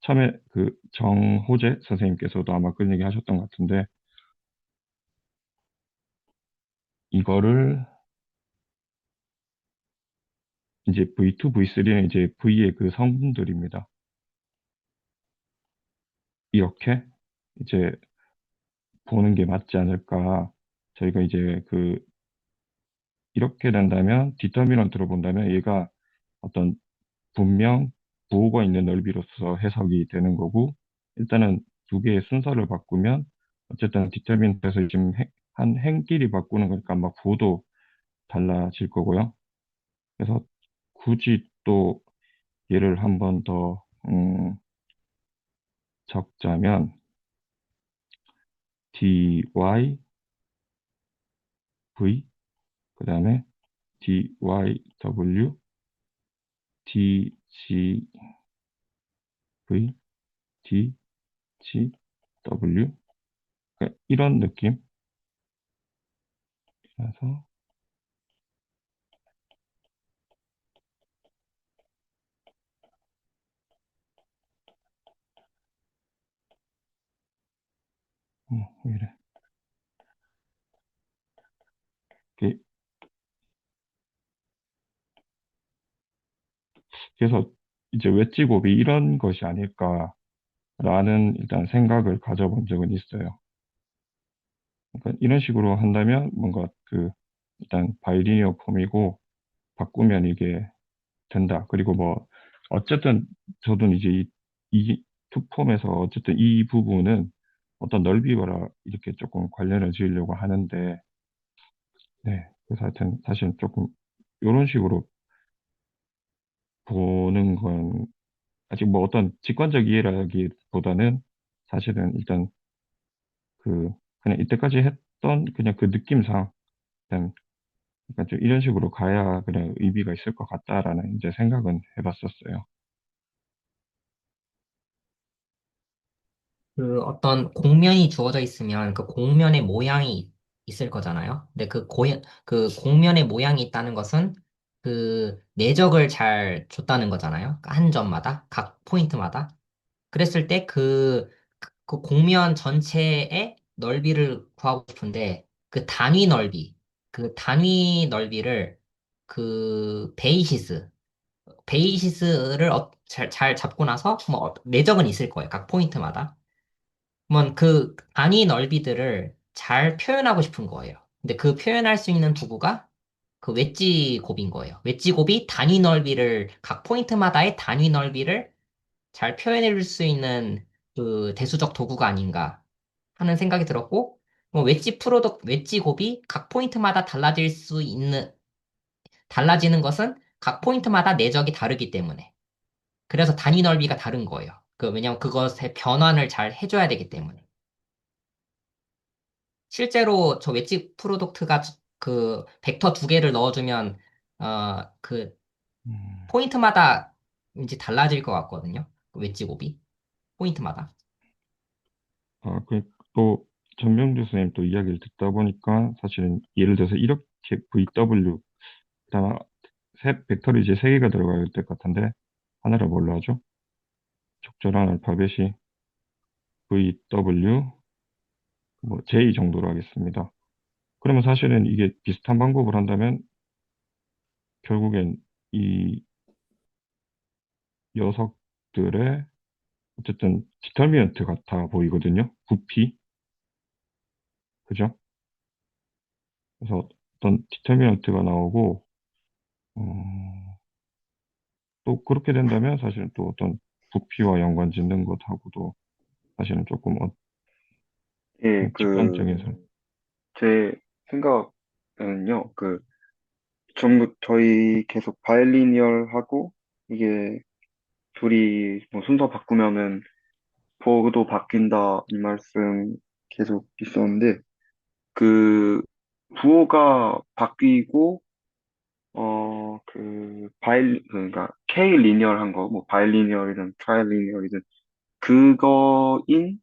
처음에 그 정호재 선생님께서도 아마 그런 얘기 하셨던 것 같은데, 이거를 이제 V2, V3는 이제 V의 그 성분들입니다. 이렇게 이제 보는 게 맞지 않을까. 저희가 이제 그 이렇게 된다면 디터미넌트로 본다면 얘가 어떤 분명 부호가 있는 넓이로서 해석이 되는 거고, 일단은 두 개의 순서를 바꾸면 어쨌든 디터미넌트에서 지금 한 행끼리 바꾸는 거니까 막 부호도 달라질 거고요. 그래서 굳이 또 얘를 한번 더 적자면 dy v 그 다음에 dyw dgv dgw 그러니까 이런 느낌이라서 왜 이래. 이렇게 그래서 이제 웨지곱이 이런 것이 아닐까라는 일단 생각을 가져본 적은 있어요. 그러니까 이런 식으로 한다면 뭔가 그 일단 바이리니어 폼이고 바꾸면 이게 된다. 그리고 뭐 어쨌든 저도 이제 이 투폼에서 어쨌든 이 부분은 어떤 넓이와 이렇게 조금 관련을 지으려고 하는데 네. 그래서 하여튼 사실 조금 이런 식으로 보는 건 아직 뭐 어떤 직관적 이해라기보다는 사실은 일단 그 그냥 이때까지 했던 그냥 그 느낌상 그냥 약간 좀 이런 식으로 가야 그냥 의미가 있을 것 같다라는 이제 생각은 해봤었어요. 그 어떤 공면이 주어져 있으면 그 공면의 모양이 있을 거잖아요. 근데 그 공면의 모양이 있다는 것은 그 내적을 잘 줬다는 거잖아요. 한 점마다, 각 포인트마다. 그랬을 때 그 공면 전체의 넓이를 구하고 싶은데 그 단위 넓이를 그 베이시스를 잘 잡고 나서 뭐 내적은 있을 거예요. 각 포인트마다. 그러면 그 단위 넓이들을 잘 표현하고 싶은 거예요. 근데 그 표현할 수 있는 도구가 그 웨지 곱인 거예요. 웨지 곱이 각 포인트마다의 단위 넓이를 잘 표현해 줄 수 있는 그 대수적 도구가 아닌가 하는 생각이 들었고, 뭐 웨지 곱이 각 포인트마다 달라지는 것은 각 포인트마다 내적이 다르기 때문에. 그래서 단위 넓이가 다른 거예요. 왜냐면 그것의 변환을 잘 해줘야 되기 때문에. 실제로 저 웨지 프로덕트가 그 벡터 두 개를 넣어주면 그 음, 포인트마다 이제 달라질 것 같거든요. 그 웨지 곱이 포인트마다. 또 전명주 선생님 또 이야기를 듣다 보니까 사실은 예를 들어서 이렇게 VW 그다음 벡터리 이제 세 개가 들어가야 될 것 같은데 하나를 뭘로 하죠? 적절한 알파벳이 VW 뭐 J 정도로 하겠습니다. 그러면 사실은 이게 비슷한 방법을 한다면 결국엔 이 녀석들의 어쨌든 디터미넌트 같아 보이거든요. 부피, 그죠? 그래서 어떤 디터미넌트가 나오고 또 그렇게 된다면 사실은 또 어떤 부피와 연관 짓는 것하고도 사실은 조금 예, 직관적인 제 생각은요, 전부 저희 계속 바이리니얼하고 이게 둘이 뭐 순서 바꾸면은 보호도 바뀐다 이 말씀 계속 있었는데 그 부호가 바뀌고 그러니까 K 리니어한 거, 뭐 바이리니어이든 트라이리니어이든 그거인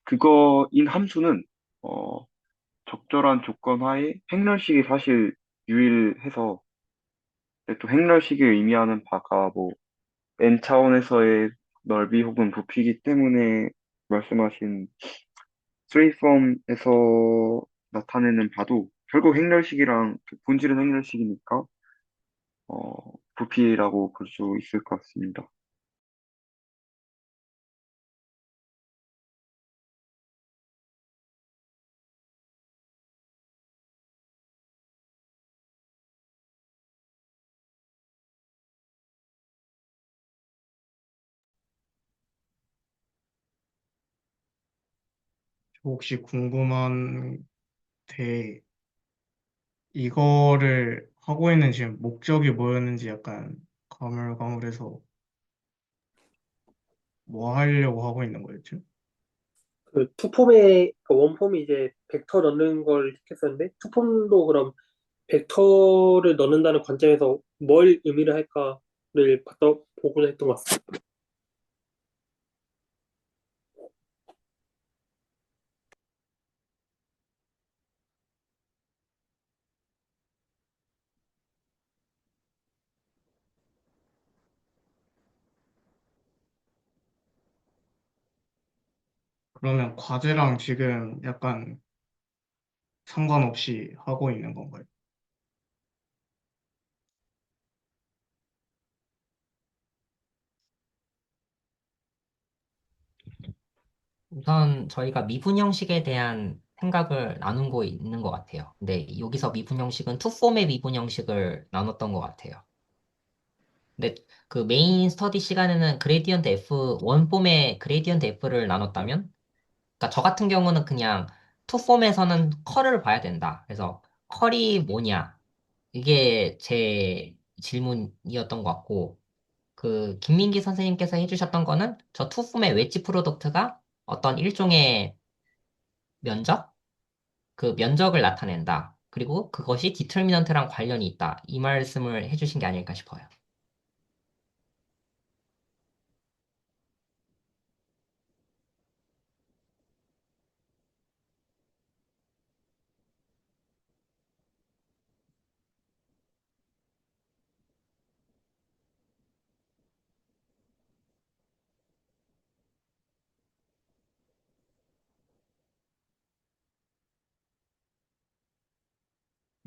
그거인 함수는 어, 적절한 조건 하에 행렬식이 사실 유일해서, 근데 또 행렬식이 의미하는 바가 뭐 n 차원에서의 넓이 혹은 부피이기 때문에 말씀하신 3form에서 나타내는 바도 결국 행렬식이랑 그 본질은 행렬식이니까 부피라고 볼 수 있을 것 같습니다. 저 혹시 궁금한데, 이거를 하고 있는 지금 목적이 뭐였는지 약간 가물가물해서 뭐 하려고 하고 있는 거였죠? 그 투폼에 그 원폼이 이제 벡터 넣는 걸 택했었는데 투폼도 그럼 벡터를 넣는다는 관점에서 뭘 의미를 할까를 보고는 했던 것 같습니다. 그러면 과제랑 지금 약간 상관없이 하고 있는 건가요? 우선 저희가 미분 형식에 대한 생각을 나누고 있는 것 같아요. 근데 여기서 미분 형식은 투폼의 미분 형식을 나눴던 것 같아요. 근데 그 메인 스터디 시간에는 그레디언트 F, 원폼의 그레디언트 F를 나눴다면, 그러니까 저 같은 경우는 그냥 투폼에서는 컬을 봐야 된다. 그래서 컬이 뭐냐? 이게 제 질문이었던 것 같고, 그 김민기 선생님께서 해주셨던 거는 저 투폼의 웨지 프로덕트가 어떤 일종의 면적? 그 면적을 나타낸다. 그리고 그것이 디터미넌트랑 관련이 있다. 이 말씀을 해주신 게 아닐까 싶어요.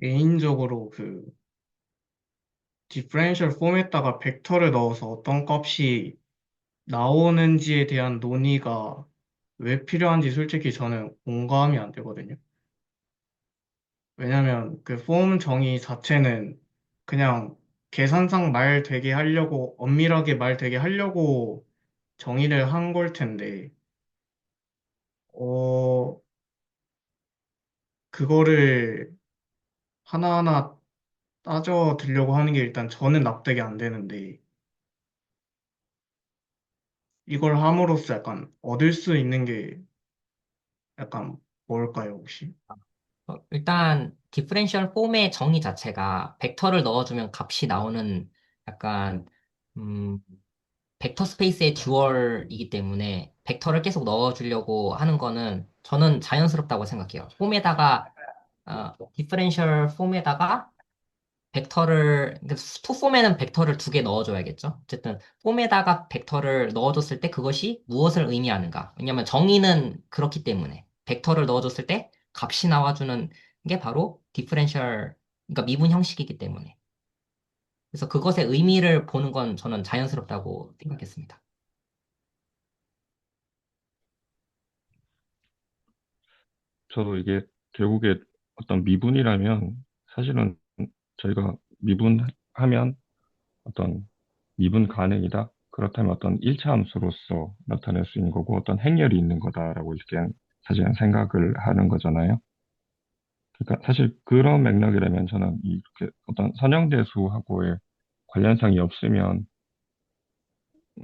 개인적으로 그 디퍼런셜 폼에다가 벡터를 넣어서 어떤 값이 나오는지에 대한 논의가 왜 필요한지 솔직히 저는 공감이 안 되거든요. 왜냐면 그 폼 정의 자체는 그냥 계산상 말 되게 하려고, 엄밀하게 말 되게 하려고 정의를 한 걸 텐데, 어, 그거를 하나하나 따져 들려고 하는 게 일단 저는 납득이 안 되는데, 이걸 함으로써 약간 얻을 수 있는 게 약간 뭘까요, 혹시? 일단 디퍼렌셜 폼의 정의 자체가 벡터를 넣어주면 값이 나오는 약간 음, 벡터 스페이스의 듀얼이기 때문에 벡터를 계속 넣어주려고 하는 거는 저는 자연스럽다고 생각해요. 폼에다가 디퍼렌셜 폼에다가 벡터를 그러니까 투 폼에는 벡터를 두 개 넣어줘야겠죠. 어쨌든 폼에다가 벡터를 넣어줬을 때 그것이 무엇을 의미하는가? 왜냐하면 정의는 그렇기 때문에 벡터를 넣어줬을 때 값이 나와주는 게 바로 디퍼렌셜 그러니까 미분 형식이기 때문에 그래서 그것의 의미를 보는 건 저는 자연스럽다고 생각했습니다. 저도 이게 결국에 어떤 미분이라면 사실은 저희가 미분하면 어떤 미분 가능이다. 그렇다면 어떤 일차 함수로서 나타낼 수 있는 거고 어떤 행렬이 있는 거다라고 이렇게 사실은 생각을 하는 거잖아요. 그러니까 사실 그런 맥락이라면 저는 이렇게 어떤 선형대수하고의 관련성이 없으면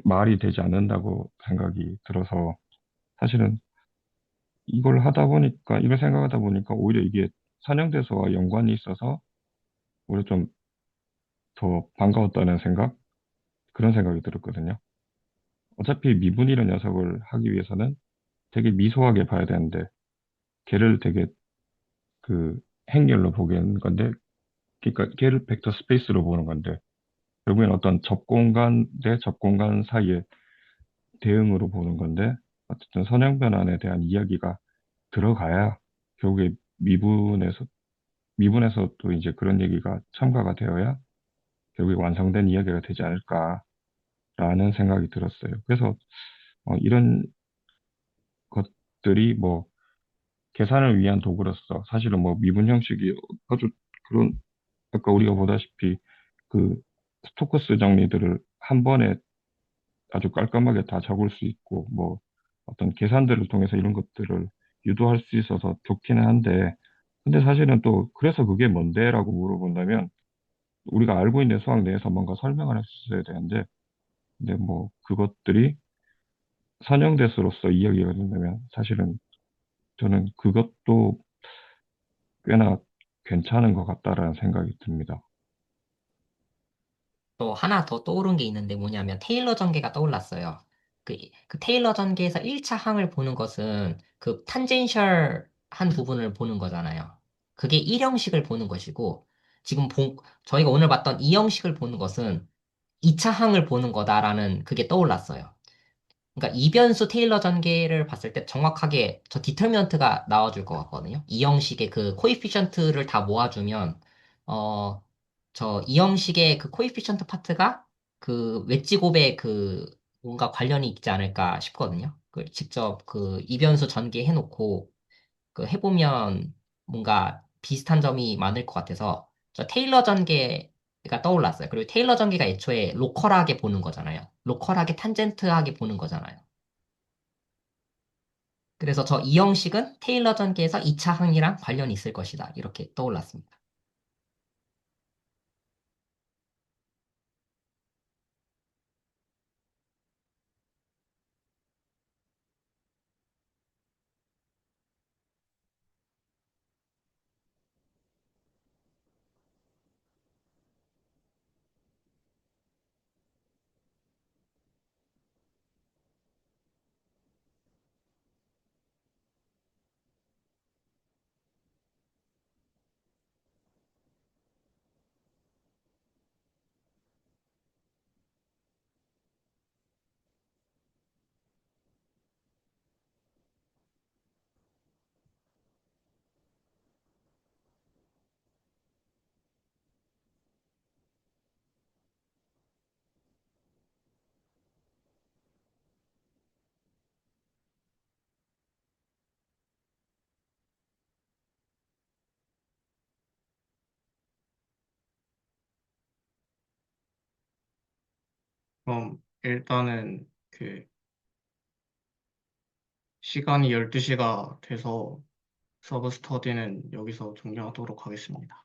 말이 되지 않는다고 생각이 들어서 사실은 이걸 생각하다 보니까 오히려 이게 선형대수와 연관이 있어서 오히려 좀 더 반가웠다는 생각? 그런 생각이 들었거든요. 어차피 미분이라는 녀석을 하기 위해서는 되게 미소하게 봐야 되는데, 걔를 되게 그 행렬로 보는 건데, 그러니까 걔를 벡터 스페이스로 보는 건데, 결국엔 어떤 접공간 대 접공간 사이의 대응으로 보는 건데, 어쨌든 선형 변환에 대한 이야기가 들어가야 결국에 미분에서 또 이제 그런 얘기가 첨가가 되어야 결국에 완성된 이야기가 되지 않을까라는 생각이 들었어요. 그래서 이런 것들이 뭐 계산을 위한 도구로서 사실은 뭐 미분 형식이 아주 그런 아까 우리가 보다시피 그 스토커스 정리들을 한 번에 아주 깔끔하게 다 적을 수 있고 뭐 어떤 계산들을 통해서 이런 것들을 유도할 수 있어서 좋기는 한데 근데 사실은 또 그래서 그게 뭔데라고 물어본다면 우리가 알고 있는 수학 내에서 뭔가 설명을 했어야 되는데 근데 뭐 그것들이 선형대수로서 이야기가 된다면 사실은 저는 그것도 꽤나 괜찮은 것 같다라는 생각이 듭니다. 또 하나 더 떠오른 게 있는데 뭐냐면 테일러 전개가 떠올랐어요. 그 테일러 전개에서 1차 항을 보는 것은 그 탄젠셜 한 부분을 보는 거잖아요. 그게 1형식을 보는 것이고 저희가 오늘 봤던 2형식을 보는 것은 2차 항을 보는 거다라는 그게 떠올랐어요. 그러니까 이변수 테일러 전개를 봤을 때 정확하게 저 디터미넌트가 나와줄 것 같거든요. 이 형식의 그 코이피션트를 다 모아주면 어 저 이 형식의 그 코이피션트 파트가 그 웨지 곱의 그 뭔가 관련이 있지 않을까 싶거든요. 그 직접 그 이변수 전개해놓고 그 해보면 뭔가 비슷한 점이 많을 것 같아서 저 테일러 전개가 떠올랐어요. 그리고 테일러 전개가 애초에 로컬하게 보는 거잖아요. 로컬하게 탄젠트하게 보는 거잖아요. 그래서 저 이 형식은 테일러 전개에서 2차 항이랑 관련이 있을 것이다. 이렇게 떠올랐습니다. 그럼 일단은 그 시간이 12시가 돼서 서브 스터디는 여기서 종료하도록 하겠습니다.